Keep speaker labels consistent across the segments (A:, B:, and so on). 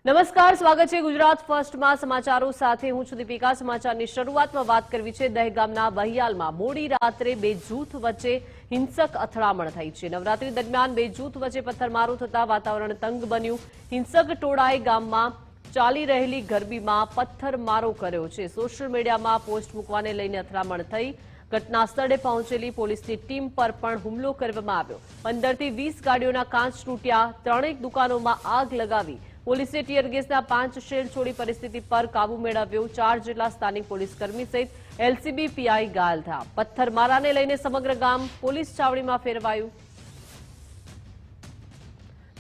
A: નમસ્કાર, સ્વાગત છે ગુજરાત ફર્સ્ટમાં સમાચારો સાથે હું છું દીપિકા। સમાચારની શરૂઆતમાં વાત કરવી છે દહેગામના બહિયાલમાં મોડી રાત્રે બે જૂથ વચ્ચે હિંસક અથડામણ થઈ છે। નવરાત્રી દરમિયાન બે જૂથ વચ્ચે પથ્થરમારો થતા વાતાવરણ તંગ બન્યું। હિંસક ટોળાએ ગામમાં ચાલી રહેલી ગરબીમાં પથ્થરમારો કર્યો છે। સોશિયલ મીડિયામાં પોસ્ટ મૂકવાને લઈને અથડામણ થઈ। ઘટના સ્થળે પહોંચેલી પોલીસની ટીમ પર પણ હુમલો કરવામાં આવ્યો। 15 થી 20 ગાડીઓના કાચ તૂટ્યા। ત્રણેક દુકાનોમાં આગ લગાવી પોલીસે ટીયર ગેસના 5 શેલ છોડી પરિસ્થિતિ પર કાબુ મેળવ્યો। 4 જેટલા સ્થાનિક પોલીસકર્મી સહિત એલસીબી પીઆઈ ઘાયલ થયા। પથ્થરમારાને લઈને સમગ્ર ગામ પોલીસ છાવણીમાં ફેરવાયું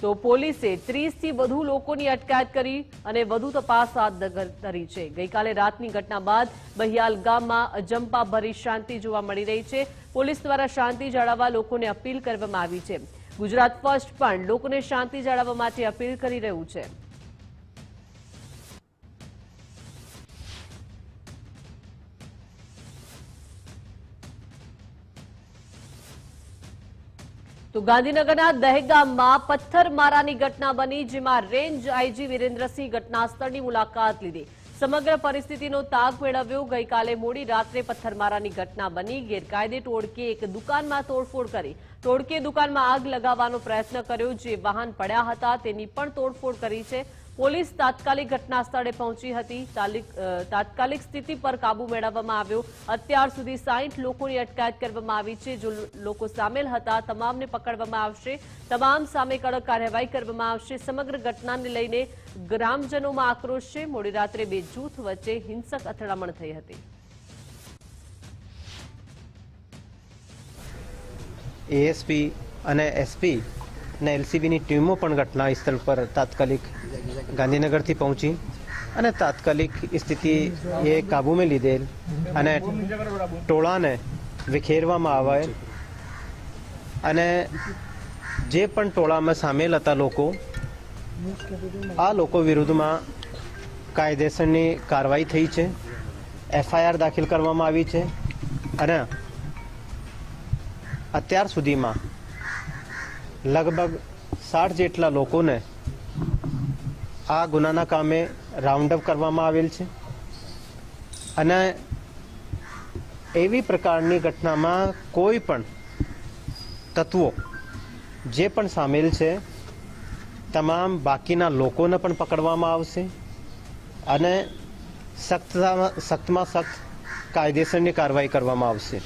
A: તો પોલીસે 30 થી વધુ લોકોની અટકાયત કરી અને વધુ તપાસ હાથ ધરી છે। ગઈકાલે રાતની ઘટના બાદ બહિયાલ ગામમાં અજંપાભરી શાંતિ જોવા મળી રહી છે। પોલીસ દ્વારા શાંતિ જાળવવા લોકોને અપીલ કરવામાં આવી છે। ગુજરાત ફર્સ્ટ પણ લોકોને શાંતિ જાળવવા માટે અપીલ કરી રહ્યું છે। તો ગાંધીનગરના દહેગામમાં પથ્થરમારાની ઘટના બની, જેમાં રેન્જ આઈજી વિરેન્દ્રસિંહ ઘટના સ્થળની મુલાકાત લીધી। સમગ્ર પરિસ્થિતિનો તાગ મેળવ્યો। ગઈકાલે મોડી રાત્રે પથ્થરમારાની ઘટના બની। ગેરકાયદે ટોળકે એક દુકાનમાં તોડફોડ કરી। ટોળકે દુકાનમાં આગ લગાવવાનો પ્રયત્ન કર્યો। જે વાહન પડ્યા હતા તેની પણ તોડફોડ કરી છે। પોલીસ તાત્કાલિક ઘટના સ્થળે પહોંચી હતી। તાત્કાલિક સ્થિતિ પર કાબુ મેળવવામાં આવ્યો। અત્યાર સુધી 60 લોકોની અટકાયત કરવામાં આવી છે। જો લોકો સામેલ હતા તમામને પકડવામાં આવશે। તમામ સામે કડક કાર્યવાહી કરવામાં આવશે। સમગ્ર ઘટનાને લઈને ગ્રામજનોમાં આક્રોશ છે। મોડી રાત્રે બે જૂથ વચ્ચે હિંસક અથડામણ થઈ હતી।
B: એએસપી અને એસપી અને એલસીબીની ટીમો પણ ઘટના સ્થળ પર તાત્કાલિક ગાંધીનગરથી પહોંચી અને તાત્કાલિક સ્થિતિ એ કાબૂમાં લીધેલ અને ટોળાને વિખેરવામાં આવે અને જે પણ ટોળામાં સામેલ હતા લોકો આ લોકો વિરુદ્ધમાં કાયદેસરની કાર્યવાહી થઈ છે। એફઆઈઆર દાખલ કરવામાં આવી છે અને અત્યાર સુધીમાં લગભગ 60 જેટલા લોકોને આ ગુનાના કામે રાઉન્ડ અપ કરવામાં આવેલ છે અને એવી પ્રકારની ઘટનામાં કોઈ પણ તત્વો જે પણ સામેલ છે તમામ બાકીના લોકોને પણ પકડવામાં આવશે અને સખ્તમાં સખ્ત કાયદેસરની કાર્યવાહી કરવામાં આવશે।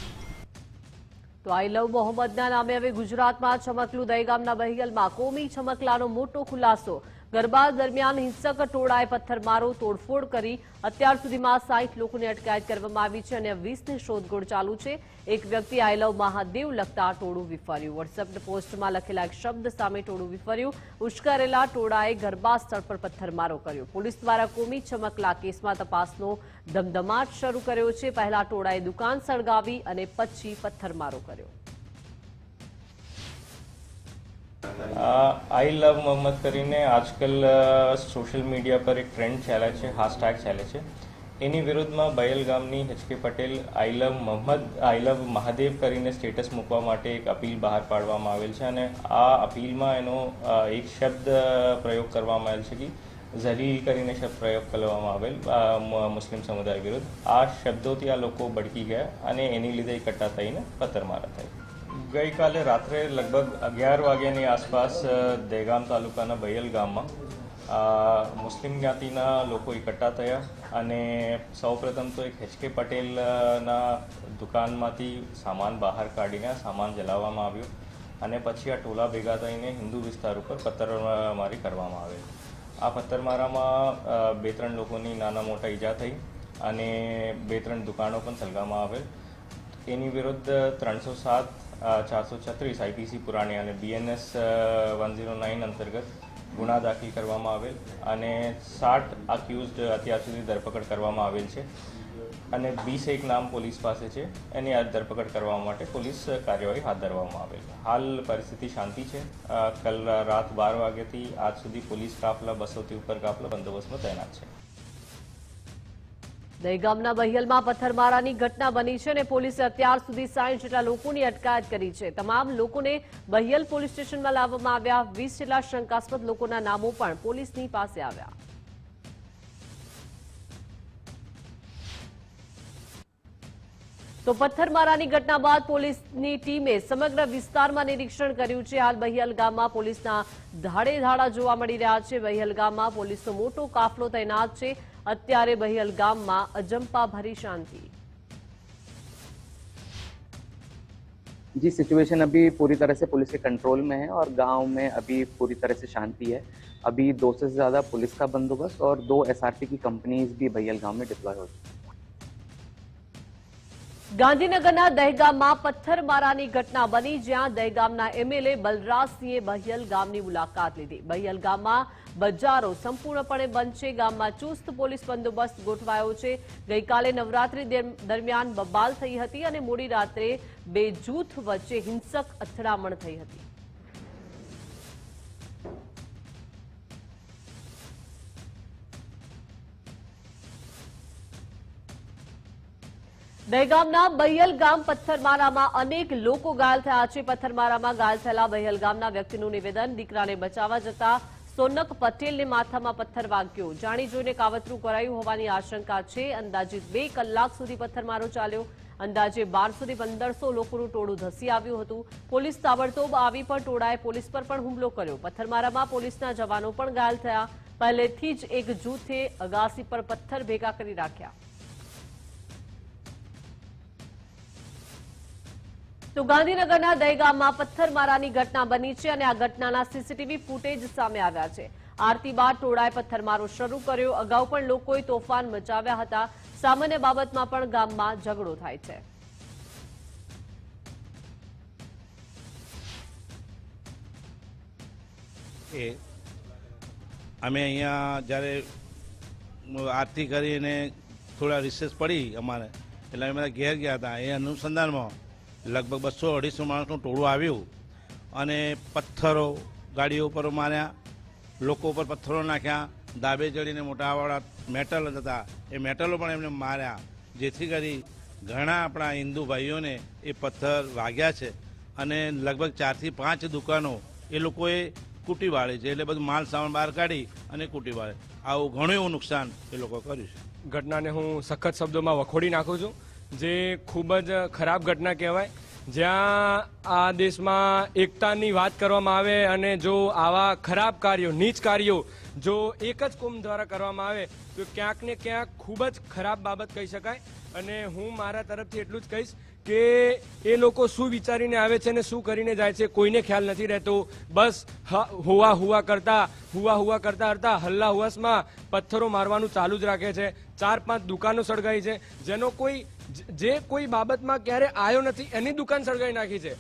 A: તો આઈ લવ મોહમ્મદના નામે હવે ગુજરાતમાં ચમકલું। દહેગામના બહિયાલમાં કોમી ચમકલાનો મોટો ખુલાસો। ગરબા દરમિયાન હિંસક ટોળાએ પથ્થરમારો તોડફોડ કરી। અત્યાર સુધીમાં 60 લોકોની અટકાયત કરવામાં આવી છે અને 20ની શોધખોળ ચાલુ છે। એક વ્યક્તિ આઈ લવ મહાદેવ લખતા ટોળું વિફર્યું। વોટ્સએપ પોસ્ટમાં લખેલા એક શબ્દ સામે ટોળું વિફર્યું। ઉશ્કેરેલા ટોળાએ ગરબા સ્થળ પર પથ્થરમારો કર્યો। પોલીસ દ્વારા કોમી ચમકલા કેસમાં તપાસનો ધમધમાટ શરૂ કર્યો છે। પહેલા ટોળાએ દુકાન સળગાવી અને પછી પથ્થરમારો કર્યો।
C: आई लव मोहम्मद કરીને આજકાલ સોશિયલ મીડિયા પર એક ટ્રેન્ડ ચાલે છે, હેશટેગ ચાલે છે। એની વિરુદ્ધમાં બયલ ગામની એચકે પટેલ આઈ લવ મોહમ્મદ આઈ લવ મહાદેવ કરીને સ્ટેટસ મૂકવા માટે એક અપીલ બહાર પાડવામાં આવેલ છે અને આ અપીલમાં એનો એક શબ્દ પ્રયોગ કરવામાં આવેલ છે કે ઝલીલ કરીને શબ્દ પ્રયોગ કરવામાં આવેલ મુસ્લિમ સમુદાય વિરુદ્ધ। આ શબ્દોથી આ લોકો ભડકી ગયા અને એની લીધે એકઠા થઈને પથ્થરમારા થઈ। ગઈકાલે રાત્રે લગભગ 11 વાગ્યાની આસપાસ દહેગામ તાલુકાના બયલ ગામમાં મુસ્લિમ જ્ઞાતિના લોકો એકઠા થયા અને સૌપ્રથમ તો એક એચકે પટેલના દુકાનમાંથી સામાન બહાર કાઢીને સામાન જલાવવામાં આવ્યો અને પછી આ ટોળા ભેગા થઈને હિન્દુ વિસ્તાર ઉપર પથ્થરમારી કરવામાં આવેલ। આ પથ્થરમારામાં 2-3 લોકોની નાના મોટા ઈજા થઈ અને 2-3 દુકાનો પણ સળગાવવામાં આવેલ। એની વિરુદ્ધ 307 436 આઈપીસી પુરાણી અને બીએનએસ 109 અંતર્ગત ગુના દાખલ કરવામાં આવેલ અને 60 અક્યુઝડ અત્યાર સુધી ધરપકડ કરવામાં આવેલ છે અને 21 નામ પોલીસ પાસે છે। એની ધરપકડ કરવા માટે પોલીસ કાર્યવાહી હાથ ધરવામાં આવેલ। હાલ પરિસ્થિતિ શાંતિ છે। કલ રાત 12 વાગ્યાથી આજ સુધી પોલીસ કાફલા 200થી ઉપર કાફલા બંદોબસ્તમાં તૈનાત છે।
A: દહેગામના બહિયાલમાં પથ્થરમારાની ઘટના બની છે અને પોલીસે અત્યાર સુધી 60 જેટલા લોકોની અટકાયત કરી છે। તમામ લોકોને બહિયાલ પોલીસ સ્ટેશનમાં લાવવામાં આવ્યા। 20 જેટલા શંકાસ્પદ લોકોના નામો પણ પોલીસની પાસે આવ્યા। તો પથ્થરમારાની ઘટના બાદ પોલીસની ટીમે સમગ્ર વિસ્તારમાં નિરીક્ષણ કર્યું છે। હાલ બહિયલ ગામમાં પોલીસના ધાડે ધાડા જોવા મળી રહ્યા છે। બહિયલ ગામમાં પોલીસનો મોટો કાફલો તૈનાત છે। અત્યારે બહિયલ ગામમાં અજંપા ભરી શાંતિ।
D: जी, सिचुएशन अभी पूरी तरह से पुलिस के कंट्रोल में है और गांव में अभी पूरी तरह से शांति है। अभी 200 से ज़्यादा पुलिस का बंदोबस्त और 2 एसआरपी की कंपनीज भी बहियल गांव में डिप्लॉय हो चुकी है।
A: ગાંધીનગરના દહેગામમાં પથ્થરમારાની ઘટના બની, જ્યાં દહેગામના એમએલએ બલરાજસિંહે બહિયલ ગામની મુલાકાત લીધી। બહિયલ ગામમાં બજારો સંપૂર્ણપણે બંધ છે। ગામમાં ચુસ્ત પોલીસ બંદોબસ્ત ગોઠવાયો છે। ગઈકાલે નવરાત્રી દરમિયાન બબાલ થઈ હતી અને મોડી રાત્રે બે જૂથ વચ્ચે હિંસક અથડામણ થઈ હતી। દહેગામના બહિયલ ગામ પથ્થરમારામાં અનેક લોકો ઘાયલ થયા છે। પથ્થરમારામાં ઘાયલ થયેલા બહિયલ ગામના વ્યક્તિનું નિવેદન, દીકરાને બચાવવા જતા સોનક પટેલને માથામાં પથ્થર વાગ્યો। જાણી જોઈને કાવતરું કરાયું હોવાની આશંકા છે। અંદાજિત 2 કલાક સુધી પથ્થરમારો ચાલ્યો। અંદાજે 1200 થી 1500 લોકોનું ટોળું ધસી આવ્યું હતું। પોલીસ તાબડતોબ આવી પણ ટોળાએ પોલીસ પર પણ હુમલો કર્યો। પથ્થરમારામાં પોલીસના જવાનો પણ ઘાયલ થયા। પહેલેથી જ એક જૂથે અગાસી પર પથ્થર ભેગા કરી રાખ્યા। તો ગાંધીનગરના દહેગામમાં પથ્થરમારાની ઘટના બની છે અને આ ઘટનાના સીસીટીવી ફૂટેજ સામે આવ્યા છે। આરતી બાદ ટોળાએ પથ્થરમારો શરૂ કર્યો। અગાઉ પણ લોકોએ તોફાન મચાવ્યા હતા। સામાન્ય બાબતમાં પણ ગામમાં ઝઘડો થાય છે।
E: અમે અહીંયા જ્યારે આરતી કરીને થોડા રિસેસ પડી અમારે, એટલે અમે બધા ઘેર ગયા હતા। એ અનુસંધાનમાં લગભગ 200-250 માણસનું ટોળું આવ્યું અને પથ્થરો ગાડીઓ ઉપર માર્યા, લોકો ઉપર પથ્થરો નાખ્યા, દાબે ચડીને મોટાવાળા મેટલ હતા એ મેટલો પણ એમને માર્યા, જેથી કરી ઘણા આપણા હિન્દુ ભાઈઓને એ પથ્થર વાગ્યા છે અને લગભગ 4 થી 5 દુકાનો એ લોકોએ કૂટી વાળી છે। એટલે બધું માલ સામાન બહાર કાઢી અને કૂટી વાળે, આવું ઘણું એવું નુકસાન એ લોકો કર્યું છે।
F: ઘટનાને હું સખત શબ્દોમાં વખોડી નાખું છું, જે ખૂબ જ ખરાબ ઘટના કહેવાય। જ્યાં આ દેશમાં એકતાની વાત કરવામાં આવે અને જો આવા ખરાબ કાર્યો, નીચ કાર્યો જો એક જ કોમ દ્વારા કરવામાં આવે તો ક્યાંક ને ક્યાંક ખૂબ જ ખરાબ બાબત કહી શકાય। અને હું મારા તરફથી એટલું જ કહીશ કે એ લોકો શું વિચારીને આવે છે ને શું કરીને જાય છે કોઈને ખ્યાલ નથી રહેતો। બસ હુવા કરતા હલ્લા હુવાસમાં પથ્થરો મારવાનું ચાલુ જ રાખે છે। 4-5 દુકાનો સળગાઈ છે, જેનો જે કોઈ બાબતમાં ક્યારે આવ્યો નથી એની દુકાન સળગાઈ નાખી છે।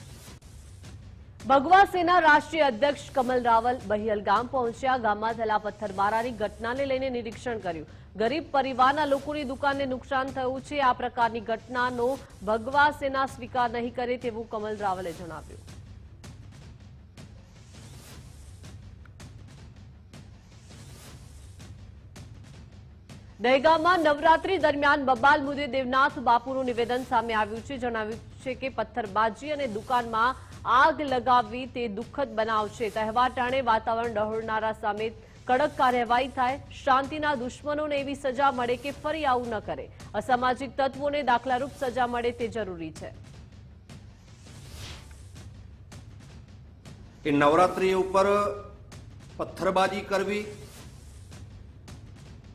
A: ભગવા સેના રાષ્ટ્રીય અધ્યક્ષ કમલ રાવલ બહિયલ ગામ પહોંચ્યા। ગામમાં થયેલા પથ્થરમારાની ઘટનાને લઈને નિરીક્ષણ કર્યું। ગરીબ પરિવારના લોકોની દુકાનને નુકસાન થયું છે। આ પ્રકારની ઘટનાનો ભગવા સેના સ્વીકાર નહીં કરે તેવું કમલ રાવલે જણાવ્યું। દહેગામમાં નવરાત્રી દરમિયાન બબાલ મુદ્દે દેવનાથ બાપુનું નિવેદન સામે આવ્યું છે। જણાવ્યું છે કે પથ્થરબાજી અને દુકાનમાં આગ લગાવવી તે દુઃખદ બનાવ છે। તહેવાર ટાણે વાતાવરણ ડહોળનારા સામે કડક કાર્યવાહી થાય। શાંતિના દુશ્મનોને એવી સજા મળે કે ફરી આવું ન કરે। અસામાજિક તત્વોને દાખલારૂપ સજા મળે તે જરૂરી છે।
G: કે નવરાત્રી ઉપર પથ્થરબાજી કરવી,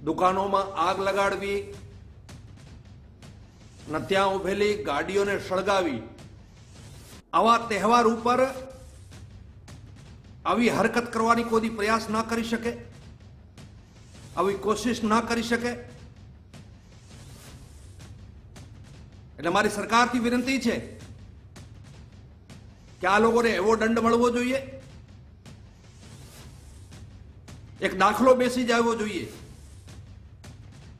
G: દુકાનોમાં આગ લગાડવી અને ત્યાં ઉભેલી ગાડીઓને સળગાવી, આવા તહેવાર ઉપર આવી હરકત કરવાની કોઈ પ્રયાસ ના કરી શકે, આવી કોશિશ ના કરી શકે। એટલે મારી સરકારથી વિનંતી છે કે આ લોકોને એવો દંડ મળવો જોઈએ, એક દાખલો બેસી જવો જોઈએ।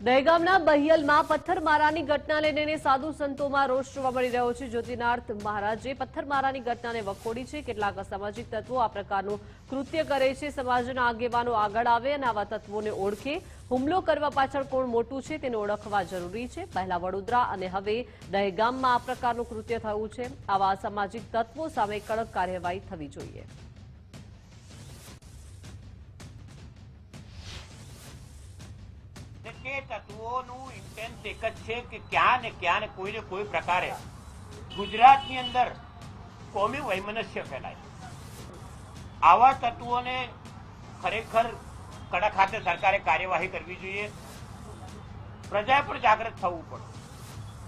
A: દહેગામના બહિયલમાં પથ્થરમારાની ઘટનાને લઈને સાધુ સંતોમાં રોષ જોવા મળી રહ્યો છે। જ્યોતિનાથ મહારાજે પથ્થરમારાની ઘટનાને વખોડી છે। કેટલાક અસામાજિક તત્વો આ પ્રકારનું કૃત્ય કરે છે। સમાજના આગેવાનો આગળ આવે અને આવા તત્વોને ઓળખે। હુમલો કરવા પાછળ કોણ મોટું છે તેને ઓળખવા જરૂરી છે। પહેલા વડોદરા અને હવે દહેગામમાં આ પ્રકારનું કૃત્ય થયું છે। આવા અસામાજિક તત્વો સામે કડક કાર્યવાહી થવી જોઈએ।
H: કે તત્વોનું ઇન્ટેન્સ એક જ છે કે ક્યાં ને કોઈને કોઈ પ્રકારે ગુજરાતની અંદર કોમી વૈમનસ્ય ફેલાય. આવા તત્વોને ખરેખર કડક હાથે સરકારે કાર્યવાહી કરવી જોઈએ. પ્રજાએ પણ જાગૃત થવું પડે.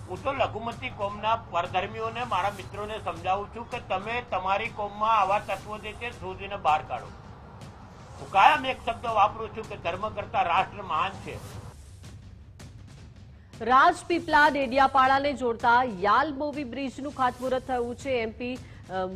H: હું તો લઘુમતી કોમના પરધર્મીઓને, મારા મિત્રોને સમજાવું છું કે તમે તમારી કોમમાં આવા તત્વો જે છે શોધીને બહાર કાઢો. હું કાયમ એક શબ્દ વાપરું છું કે ધર્મ કરતા રાષ્ટ્ર મહાન છે.
A: રાજપીપળા ડેડિયાપાડાને જોડતા યાલ મોવી બ્રિજનું ખાતમુહૂર્ત થયું છે. એમપી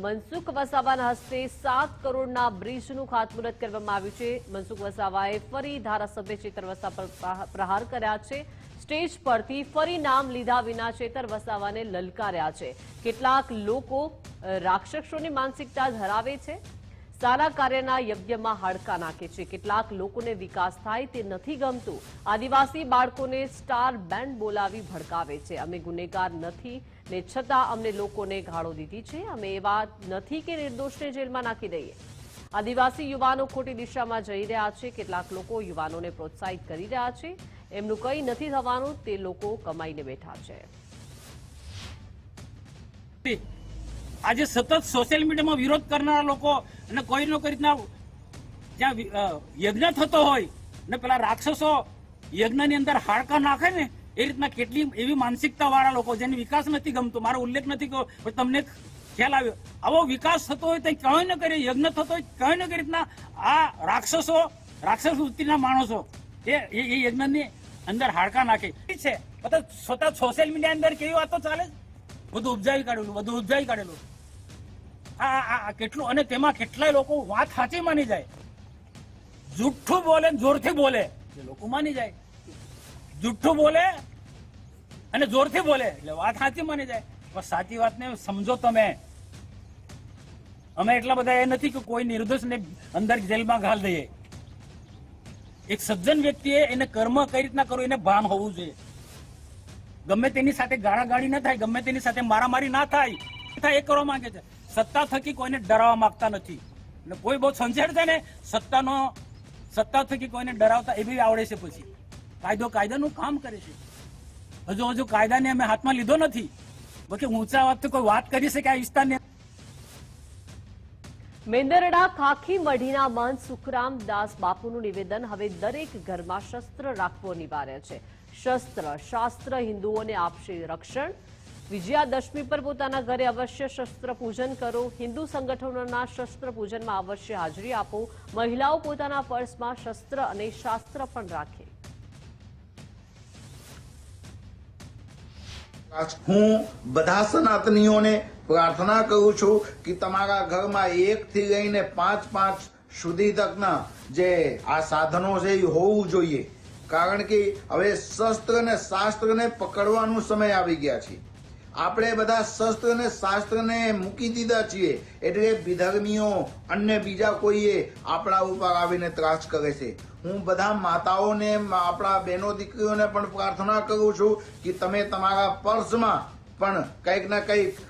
A: મનસુખ વસાવાના હસ્તે 7 કરોડના બ્રિજનું ખાતમુહૂર્ત કરવામાં આવ્યું છે. મનસુખ વસાવાએ ફરી ધારાસભ્ય ચેતર વસાવા પર પ્રહાર કર્યા છે. સ્ટેજ પરથી ફરી નામ લીધા વિના ચેતર વસાવાને લલકાર્યા છે. કેટલાક લોકો રાક્ષસોની માનસિકતા ધરાવે છે, સારા કાર્યના યજ્ઞમાં હાડકા નાખે છે. કેટલાક લોકોને વિકાસ થાય તે નથી ગમતું. આદિવાસી બાળકોને સ્ટાર બેન્ડ બોલાવી ભડકાવે છે. અમે ગુનેગાર નથી ને છતાં અમને લોકોને ગાળો દીધી છે. અમે એવા નથી કે નિર્દોષને જેલમાં નાખી દઈએ. આદિવાસી યુવાનો ખોટી દિશામાં જઈ રહ્યા છે. કેટલાક લોકો યુવાનોને પ્રોત્સાહિત કરી રહ્યા છે. એમનું કંઈ નથી થવાનું, તે લોકો કમાઈને બેઠા છે.
I: આજે સતત સોશિયલ મીડિયામાં વિરોધ કરનારા લોકો અને કોઈ ને કોઈ રીતના જ્યાં યજ્ઞ થતો હોય ને પેલા રાક્ષસો યજ્ઞની અંદર હાડકા નાખે ને એ રીતના કેટલી એવી માનસિકતા વાળા લોકો જેને વિકાસ નથી ગમતો, મારો ઉલ્લેખ નથી કર્યો પણ તમને ખ્યાલ આવ્યો. આવો વિકાસ થતો હોય તો કઈ ન કરે, યજ્ઞ થતો હોય કઈ ન કરી રીતના આ રાક્ષસ વૃત્તિના માણસો એ યજ્ઞની અંદર હાડકા નાખે છે. સ્વતઃ સોશિયલ મીડિયા અંદર કેવી વાતો ચાલે, બધું ઉપજાવી કાઢેલું આ કેટલું, અને તેમાં કેટલાય લોકો વાત સાચી માની જાય. જુઠ્ઠું બોલે જોરથી બોલે એટલે લોકો માની જાય. જુઠ્ઠું બોલે અને જોરથી બોલે એટલે વાત સાચી માની જાય. પણ સાચી વાતને સમજો તમે. અમે એટલા બધા એ નથી કે કોઈ નિર્દોષને અંદર જેલમાં ઘાલ દઈએ. એક સજ્જન વ્યક્તિએ એને કર્મ કઈ રીતના કરવું એને ભાન હોવું જોઈએ. ગમે તેની સાથે ગાળાગાળી ન થાય, ગમે તેની સાથે મારામારી ના થાય એ કરવા માંગે છે. સત્તા થકી કોઈને ડરાવવા માંગતા નથી. અને કોઈ બહુ સંચેડ છે ને સત્તા થકી કોઈને ડરાવતા એ બી આવડે છે. પછી કાયદાનું કામ કરે છે. હજુ કાયદાને અમે હાથમાં લીધો નથી. બાકી ઊંચા વાત કોઈ વાત કરી શકે આ વિસ્તારને.
A: મેંદરડા ખાખી મઢીના મહંત સુખરામ દાસ બાપુનું નિવેદન, હવે દરેક ઘરમાં શસ્ત્ર રાખવો અનિવાર્ય છે. શસ્ત્ર શાસ્ત્ર હિન્દુઓને આપશે રક્ષણ. વિજયાદશમી પર પોતાના ઘરે અવશ્ય શસ્ત્ર પૂજન કરો. હિન્દુ સંગઠનોના શસ્ત્ર પૂજનમાં અવશ્ય હાજરી આપો. મહિલાઓ પોતાના પર્સમાં શસ્ત્ર અને શાસ્ત્ર પણ રાખે.
J: હું બધા સનાતનીઓને પ્રાર્થના કરું છું કે તમારા ઘરમાં 1 થી લઈને 5 સુધી તકના જે આ સાધનો છે એ હોવું જોઈએ. કારણ કે હવે શસ્ત્ર ને શાસ્ત્રને પકડવાનો સમય આવી ગયા છે. આપણે બધા શસ્ત્ર ને શાસ્ત્રને મૂકી દીધા છીએ એટલે વિધર્મીઓ અન્ય બીજા કોઈએ આપણા ઉપર આવીને ત્રાસ કરે છે. હું બધા માતાઓને, આપણા બહેનો દીકરીઓને પણ પ્રાર્થના કરું છું કે તમે તમારા પર્સમાં પણ કંઈક ના કંઈક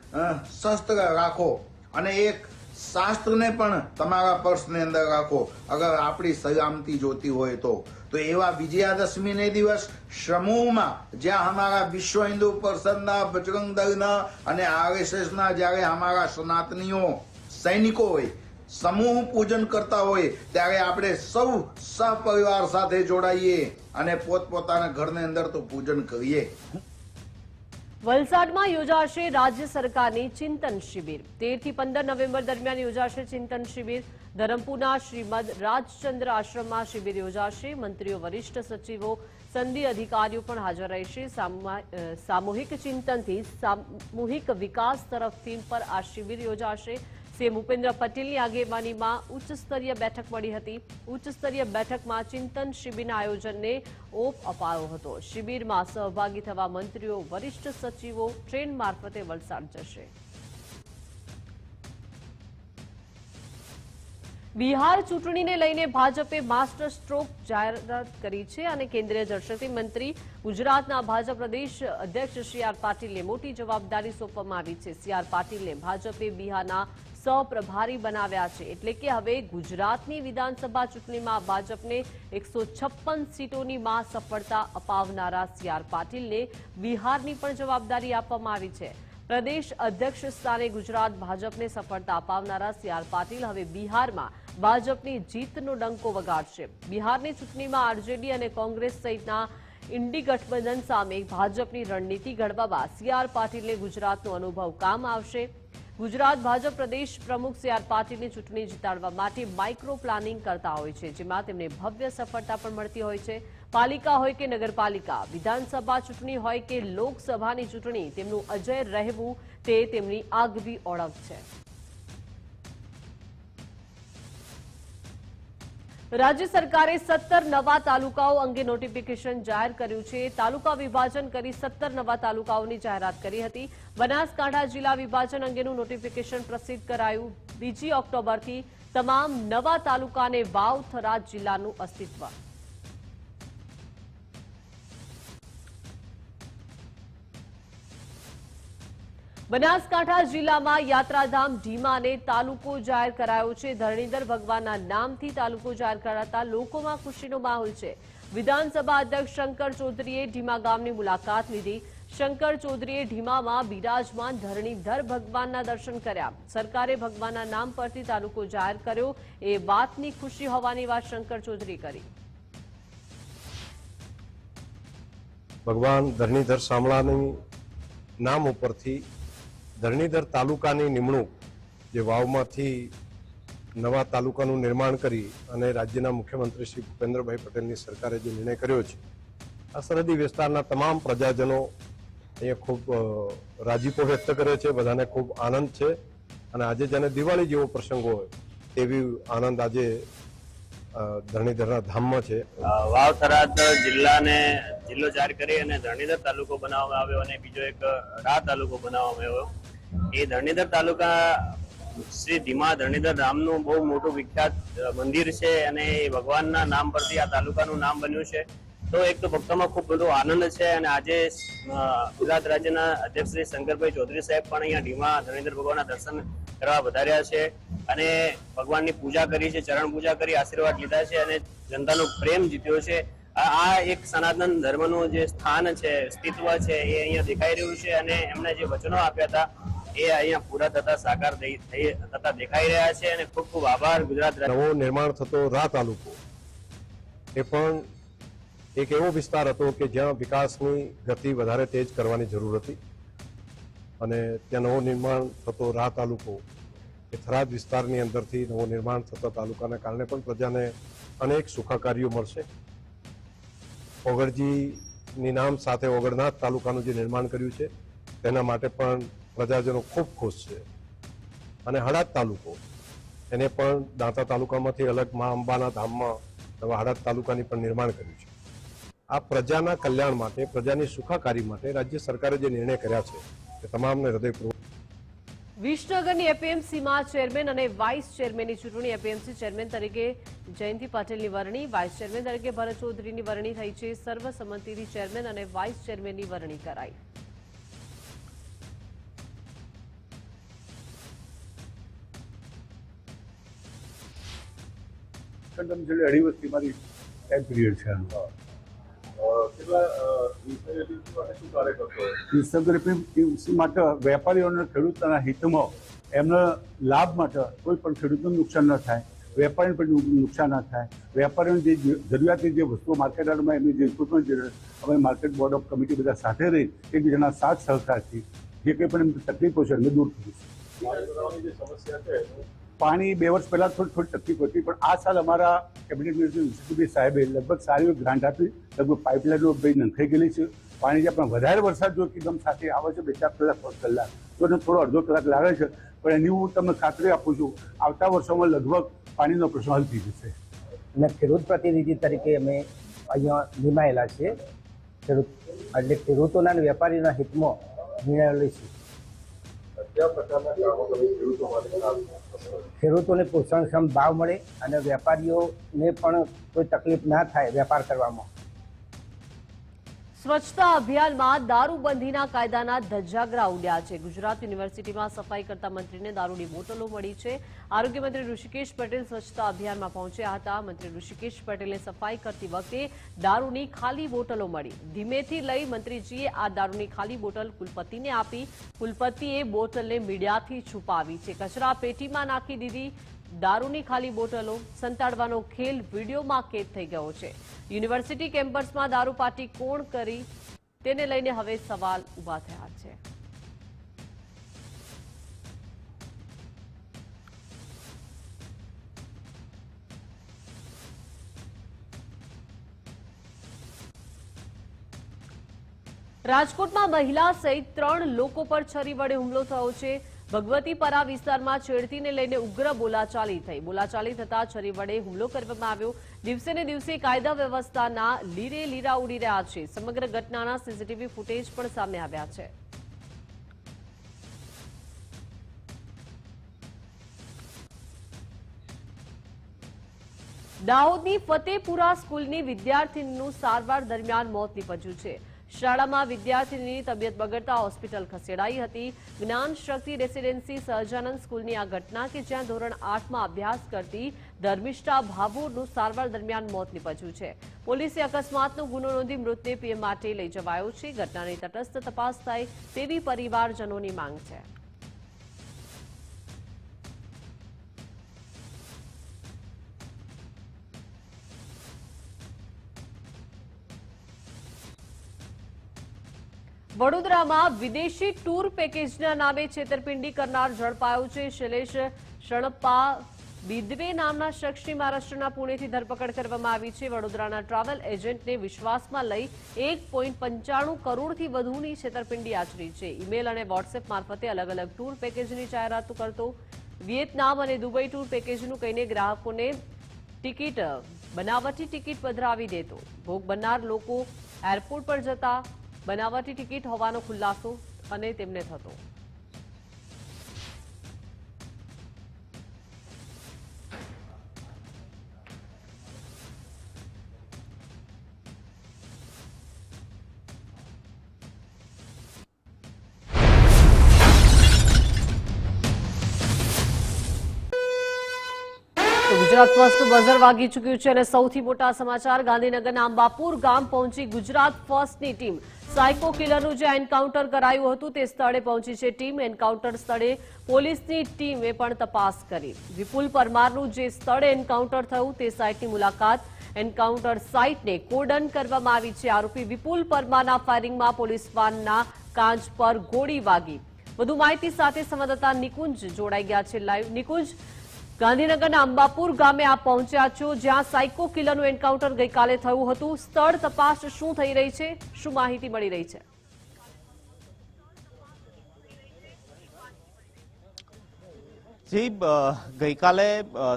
J: શસ્ત્ર રાખો અને એક શાસ્ત્રને પણ તમારા પર્સની અંદર રાખો અગર આપણી સલામતી જોતી હોય તો. એવા વિજયાદશમીને દિવસ સમૂહમાં જ્યાં અમારા વિશ્વ હિન્દુ પરિષદના, બજરંગ દળના અને RSSના જ્યારે અમારા સનાતનીઓ સૈનિકો હોય સમૂહ પૂજન કરતા હોય ત્યારે આપણે સૌ સહપરિવાર સાથે જોડાઈએ અને પોતપોતાના ઘરની અંદર તો પૂજન કરીએ.
A: વલસાડમાં યોજાશે રાજ્ય સરકારની ચિંતન શિબિર. 13 થી 15 નવેમ્બર દરમિયાન યોજાશે ચિંતન શિબિર. ધરમપુરના શ્રીમદ રાજચંદ્ર આશ્રમમાં શિબિર યોજાશે. મંત્રીઓ, વરિષ્ઠ સચિવો, સંધિ અધિકારીઓ પણ હાજર રહેશે. સામૂહિક ચિંતનથી સામૂહિક વિકાસ તરફ થીમ પર આ શિબિર યોજાશે. સીએમ ભૂપેન્દ્ર પટેલની આગેવાનીમાં ઉચ્ચસ્તરીય બેઠક મળી હતી. ઉચ્ચસ્તરીય બેઠકમાં ચિંતન શિબિરના આયોજનને ઓપ અપાયો હતો. શિબિરમાં સહભાગી થવા મંત્રીઓ, વરિષ્ઠ સચિવો ટ્રેન મારફતે વલસાડ જશે. બિહાર ચૂંટણીને લઈને ભાજપે માસ્ટર સ્ટ્રોક જાહેરાત કરી છે અને કેન્દ્રીય જળશક્તિ મંત્રી ગુજરાતના ભાજપ પ્રદેશ અધ્યક્ષ સી આર પાટીલને મોટી જવાબદારી સોંપવામાં આવી છે. સી આર પાટીલને ભાજપે બિહારના સહપ્રભારી બનાવ્યા છે. એટલે કે હવે ગુજરાતની વિધાનસભા ચૂંટણીમાં ભાજપને 156 સીટોની સફળતા અપાવનારા સી આર પાટીલને બિહારની પણ જવાબદારી આપવામાં આવી છે. પ્રદેશ અધ્યક્ષ સ્થાને ગુજરાત ભાજપને સફળતા અપાવનારા સી આર પાટીલ હવે બિહારમાં ભાજપની જીતનો ડંકો વગાડશે. બિહારની ચૂંટણીમાં આરજેડી અને કોંગ્રેસ સહિતના ઇન્ડી ગઠબંધન સામે ભાજપની રણનીતિ ઘડવામાં સી આર પાટીલને ગુજરાતનો અનુભવ કામ આવશે. ગુજરાત ભાજપ પ્રદેશ પ્રમુખ સી આર પાટીલની ચૂંટણી જીતાડવા માટે માઇક્રો પ્લાનિંગ કરતા હોય છે, જેમાં તેમને ભવ્ય સફળતા પણ મળતી હોય છે. પાલિકા હોય કે નગરપાલિકા, વિધાનસભા ચૂંટણી હોય કે લોકસભાની ચૂંટણી, તેમનું અજય રહેવું તે તેમની આગવી ઓળખ છે. રાજ્ય સરકારે 17 નવા તાલુકાઓ અંગે નોટિફિકેશન જાહેર કર્યું છે. તાલુકા વિભાજન કરી 17 નવા તાલુકાઓની જાહેરાત કરી હતી. બનાસકાંઠા જિલ્લા વિભાજન અંગેનું નોટિફિકેશન પ્રસિદ્ધ કરાયું. 2 ઓક્ટોબરથી તમામ નવા તાલુકાને વાવ થરાદ જિલ્લાનું અસ્તિત્વ. બનાસકાંઠા જિલ્લામાં યાત્રાધામ ઢીમાને તાલુકો જાહેર કરાયો છે. ધરણીધર ભગવાનના નામથી તાલુકો જાહેર કરાતા લોકોમાં ખુશીનો માહોલ છે. વિધાનસભા અધ્યક્ષ શંકર ચૌધરીએ ઢીમા ગામની મુલાકાત લીધી. શંકર ચૌધરીએ ઢીમામાં બિરાજમાન ધરણીધર ભગવાનના દર્શન કર્યા. સરકારે ભગવાનના નામ પરથી તાલુકો જાહેર કર્યો એ વાતની ખુશી હોવાની વાત શંકર ચૌધરી કરી.
K: ભગવાન ધરણીધર શામળાની નામ ઉપરથી ધરણીધર તાલુકાની નિમણૂક જે વાવમાંથી નવા તાલુકાનું નિર્માણ કરી અને રાજ્યના મુખ્યમંત્રી શ્રી ભૂપેન્દ્રભાઈ પટેલની સરકારે જે નિર્ણય કર્યો છે, આ સરહદી વિસ્તારના તમામ પ્રજાજનો અહીંયા ખૂબ રાજીપો વ્યક્ત કરે છે. બધાને ખૂબ આનંદ છે અને આજે જેને દિવાળી જેવો પ્રસંગ હોય તેવી આનંદ આજે ધરણીધરના ધામમાં છે.
L: વાવ થરાદ જિલ્લો જાહેર કરી અને ધરણીધર તાલુકો બનાવવામાં આવ્યો અને બીજો એક રા તાલુકો બનાવવામાં આવ્યો. એ ધરણીધર તાલુકા શ્રી ધીમા ધરણીધર ધામનું બહુ મોટું વિખ્યાત મંદિર છે અને એ ભગવાનના નામ પરથી આ તાલુકાનું નામ બન્યું છે. તો એક તો ભક્તોમાં ખૂબ બધો આનંદ છે અને આજે ગુજરાત રાજ્યના અધ્યક્ષ શ્રી શંકરભાઈ ચૌધરી સાહેબ પણ અહીંયા ઢીમા ધરણીધર ભગવાનના દર્શન કરવા વધાર્યા છે અને ભગવાનની પૂજા કરી છે, ચરણ પૂજા કરી આશીર્વાદ લીધા છે અને જનતાનો પ્રેમ જીત્યો છે. આ એક સનાતન ધર્મનું જે સ્થાન છે, અસ્તિત્વ છે, એ અહીંયા દેખાઈ રહ્યું છે અને એમણે જે વચનો આપ્યા હતા એ અહીંયા પૂરા થતા સાકાર થતા દેખાઈ રહ્યા છે અને ખૂબ ખૂબ આભાર ગુજરાત.
K: નવો નિર્માણ થતો રા તાલુકો એ પણ એક એવો વિસ્તાર હતો કે જ્યાં વિકાસની ગતિ વધારે તેજ કરવાની જરૂર હતી અને ત્યાં નવો નિર્માણ થતો રા તાલુકો એ થરાદ વિસ્તારની અંદરથી નવો નિર્માણ થતા તાલુકાના કારણે પણ પ્રજાને અનેક સુખાકારીઓ મળશે. ઓગળજીની નામ સાથે ઓગળનાથ તાલુકાનું જે નિર્માણ કર્યું છે તેના માટે પણ પ્રજાજનો ખૂબ ખુશ છે. અને હળાદ તાલુકો એને પણ દાંતા તાલુકામાંથી અલગ મા અંબાના ધામમાં નવા હળાદ તાલુકાની પણ નિર્માણ કર્યું છે. આ પ્રજાના કલ્યાણ માટે, પ્રજાની સુખાકારી માટે રાજ્ય સરકારે જે નિર્ણય કર્યા છે તે તમામને હૃદયપૂર્વક.
A: વિસનગરની એપીએમસીમાં ચેરમેન અને વાઇસ ચેરમેનની ચૂંટણી. એપીએમસી ચેરમેન તરીકે જયંતિ પાટીલની વરણી, વાઇસ ચેરમેન તરીકે ભરત ચૌધરીની વરણી થઈ છે. સર્વસંમતિથી ચેરમેન અને વાઇસ ચેરમેનની વરણી કરાઈ.
M: અઢી વર્ષથી મારી ટાઈમ પીરિયડ છે. વિસનગર એપીએમસી માટે વેપારીઓ અને ખેડૂતોના હિતમાં એમના લાભ માટે કોઈ પણ ખેડૂતનું નુકસાન ન થાય, વેપારીને પણ નુકસાન ના થાય. વેપારીઓની જે જરૂરિયાતની જે વસ્તુઓ માર્કેટમાં એમની જે ઇનપુટની જરૂર, અમે માર્કેટ બોર્ડ ઓફ કમિટી બધા સાથે રહી એકબીજાના સાથ સહકારથી જે કંઈ પણ એમની તકલીફો છે એમને દૂર કરીશું. પાણી 2 વર્ષ પહેલા થોડી તકલીફ હતી પણ આ સાલ અમારા કેબિનેટ મિનિસ્ટર સાહેબે લગભગ સારી ગ્રાન્ટ આપી, લગભગ પાઇપલાઇનો નંખાઈ ગયેલી છે. પાણી જે પણ વધારે વરસાદ જો એકદમ સાથે આવે છે 2-4 કલાક 5 કલાક તો એને થોડો અડધો કલાક લાગે છે પણ એની હું તમને ખાતરી આપું છું આવતા વર્ષોમાં લગભગ પાણીનો પ્રશ્ન હલ થઈ જશે.
N: અને ખેડૂત પ્રતિનિધિ તરીકે અમે અહીંયા નિમાયેલા છીએ. ખેડૂતોના અને વેપારીઓના હિતમાં નિર્ણયો લઈશું. ખેડૂતોને પોષણક્ષમ ભાવ મળે અને વેપારીઓને પણ કોઈ તકલીફ ના થાય વેપાર કરવામાં.
A: સ્વચ્છતા અભિયાનમાં દારૂબંધીના કાયદાના ધજાગરા ઉડ્યા છે. ગુજરાત યુનિવર્સિટીમાં સફાઈ કરતા મંત્રીને દારૂની બોટલો મળી છે. આરોગ્ય મંત્રી ઋષિકેશ પટેલ સ્વચ્છતા અભિયાનમાં પહોંચ્યા હતા. મંત્રી ઋષિકેશ પટેલે સફાઈ કરતી વખતે દારૂની ખાલી બોટલો મળી. ધીમેથી લઈ મંત્રીજીએ આ દારૂની ખાલી બોટલ કુલપતિને આપી. કુલપતિએ બોટલને મીડિયાથી છુપાવી છે. કચરા પેટીમાં નાખી દીધી. દારૂની ખાલી બોટલો સંતાડવાનો ખેલ વિડીયોમાં કેદ થઈ ગયો છે. યુનિવર્સિટી કેમ્પસમાં દારૂ પાર્ટી કોણ કરી તેને લઈને હવે સવાલ ઉભા થયા છે. રાજકોટમાં મહિલા સહિત 3 લોકો પર છરી વડે હુમલો થયો છે. ભગવતીપરા વિસ્તારમાં છેડતીને લઈને ઉગ્ર બોલાચાલી થઈ. બોલાચાલી થતા છરી વડે હુમલો કરવામાં આવ્યો. દિવસે ને દિવસે કાયદા વ્યવસ્થાના લીરે લીરા ઉડી રહ્યા છે. સમગ્ર ઘટનાના સીસીટીવી ફૂટેજ પણ સામે આવ્યા છે. દાહોદની ફતેપુરા સ્કૂલની વિદ્યાર્થીનીનું સારવાર દરમિયાન મોત નીપજ્યું છે. શાળામાં વિદ્યાર્થીની તબિયત બગડતા હોસ્પિટલ ખસેડાઈ હતી. જ્ઞાન શક્તિ રેસિડેન્સી સહજાનંદ સ્કૂલની આ ઘટના કે જ્યાં ધોરણ 8માં અભ્યાસ કરતી ધર્મિષ્ઠા ભાભોરનું સારવાર દરમિયાન મોત નીપજ્યું છે. પોલીસે અકસ્માતનો ગુનો નોંધી મૃતને પીએમ માટે લઈ જવાયો છે. ઘટનાની તટસ્થ તપાસ થાય તેવી પરિવારજનોની માંગ છે. વડોદરામાં વિદેશી ટૂર પેકેજના નામે છેતરપિંડી કરનાર ઝડપાયો છે. શૈલેષ શણપ્પા બિદવે નામના શખ્સની મહારાષ્ટ્રના પુણેથી ધરપકડ કરવામાં આવી છે. વડોદરાના ટ્રાવેલ એજન્ટને વિશ્વાસમાં લઈ 1.95 કરોડથી વધુની છેતરપિંડી આચરી છે. ઈમેલ અને વોટ્સએપ મારફતે અલગ અલગ ટૂર પેકેજની જાહેરાતો કરતો. વિયેતનામ અને દુબઈ ટૂર પેકેજનું કહીને ગ્રાહકોને બનાવટી ટિકિટ પધરાવી દેતો. ભોગ બનનાર લોકો એરપોર્ટ પર જતા બનાવટી ટિકિટ હોવાનો ખુલાસો અને તેમને થતો. ગુજરાત ફર્સ્ટનું બઝર વાગી ચૂક્યું છે અને સૌથી મોટા સમાચાર ગાંધીનગરના અંબાપુર ગામ પહોંચી ગુજરાત ફર્સ્ટની ટીમ. સાયકો કિલરનું જે એન્કાઉન્ટર કરાયું હતું તે સ્થળે પહોંચી છે ટીમ. એન્કાઉન્ટર સ્થળે પોલીસની ટીમે પણ તપાસ કરી. વિપુલ પરમારનું જે સ્થળે એન્કાઉન્ટર થયું તે સાઇટની મુલાકાત. એન્કાઉન્ટર સાઇટને કોર્ડન કરવામાં આવી છે. આરોપી વિપુલ પરમારના ફાયરિંગમાં પોલીસ વાનના કાંચ પર ગોળી વાગી. વધુ માહિતી સાથે સંવાદદાતા નિકુંજ જોડાઈ ગયા છે લાઈવ. નિકુંજ, ગાંધીનગરના અંબાપુર ગામે આપ પહોંચ્યા છો, જ્યાં સાયકો કિલરનું એન્કાઉન્ટર ગઈકાલે થયું હતું. સ્થળ તપાસ શું થઈ રહી છે, શું માહિતી મળી રહી છે?
O: જી, ગઈકાલે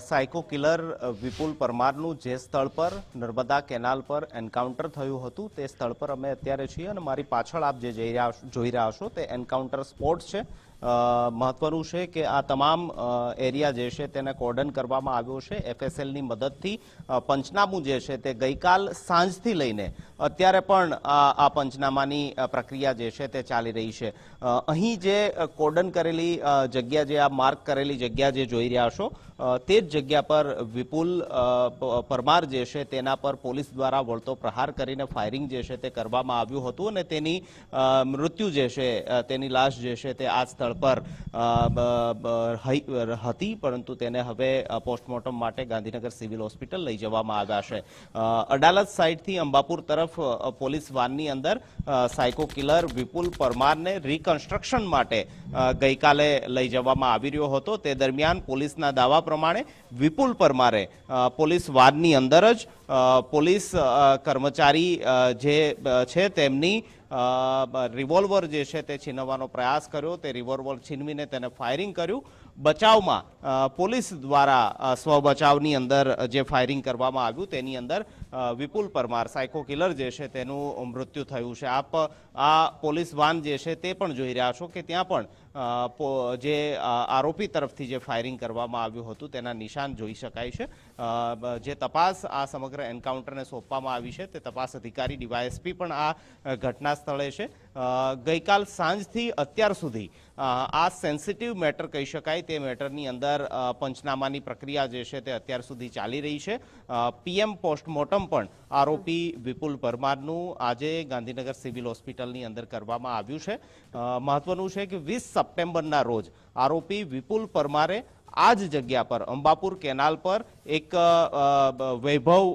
O: સાયકો કિલર વિપુલ પરમારનું જે સ્થળ પર નર્મદા કેનાલ પર એન્કાઉન્ટર થયું હતું તે સ્થળ પર અમે અત્યારે છીએ અને મારી પાછળ આપ જે જોઈ રહ્યા છો તે એન્કાઉન્ટર સ્પોટ છે. મહત્વનું છે કે આ તમામ એરિયા જે છે તેને કોર્ડન કરવામાં આવ્યો છે. એફએસએલની મદદથી પંચનામું જે છે તે ગઈકાલ સાંજથી લઈને અત્યારે પણ આ પંચનામાની પ્રક્રિયા જે છે તે ચાલી રહી છે. અહીં જે કોર્ડન કરેલી જગ્યા, જે આ માર્ક કરેલી જગ્યા જે જોઈ રહ્યા છો તે જ જગ્યા પર વિપુલ પરમાર જે છે તેના પર પોલીસ દ્વારા વળતો પ્રહાર કરીને ફાયરિંગ જે છે તે કરવામાં આવ્યું હતું અને તેની મૃત્યુ જે છે, તેની લાશ જે છે તે આ સ્થળ પર હતી, પરંતુ તેને હવે પોસ્ટમોર્ટમ માટે ગાંધીનગર સિવિલ હોસ્પિટલ લઈ જવામાં આવ્યા છે. અડાલત સાઇડથી અંબાપુર તરફ પોલીસ વાનની અંદર સાયકો કિલર વિપુલ પરમારને રિકન્સ્ટ્રક્શન માટે ગઈકાલે લઈ જવામાં આવી રહ્યો હતો. તે દરમિયાન પોલીસના દાવા પ્રમાણે વિપુલ પરમારે પોલીસ વાનની અંદર જ પોલીસ કર્મચારી જે છે તેમની રિવોલ્વર જે છે તે છીનવવાનો પ્રયાસ કર્યો. તે રિવોલ્વર છીનવીને તેને ફાયરિંગ કર્યું. બચાવમાં પોલીસ દ્વારા સ્વબચાવની અંદર જે ફાયરિંગ કરવામાં આવ્યું તેની અંદર વિપુલ પરમાર સાયકો કિલર જે છે તેનું મૃત્યુ થયું છે. આપ આ પોલીસ વાન જે છે તે પણ જોઈ રહ્યા છો કે ત્યાં પણ જે આરોપી તરફથી જે ફાયરિંગ કરવામાં આવ્યું હતું તેના નિશાન જોઈ શકાય છે. જે તપાસ આ સમગ્ર એન્કાઉન્ટરને સોંપવામાં આવી છે તે તપાસ અધિકારી ડીવાયએસપી પણ આ ઘટના સ્થળે છે. ગઈકાલ સાંજથી અત્યાર સુધી આ સેન્સિટિવ મેટર કહી શકાય તે મેટરની અંદર પંચનામાની પ્રક્રિયા જે છે તે અત્યાર સુધી ચાલી રહી છે. પીએમ પોસ્ટમોર્ટમ પણ આરોપી વિપુલ પરમારનું આજે ગાંધીનગર સિવિલ હોસ્પિટલની અંદર કરવામાં આવ્યું છે. મહત્વનું છે કે 20 સપ્ટેમ્બરના રોજ આરોપી વિપુલ પરમારે આ જ જગ્યા પર અંબાપુર કેનાલ પર એક વૈભવ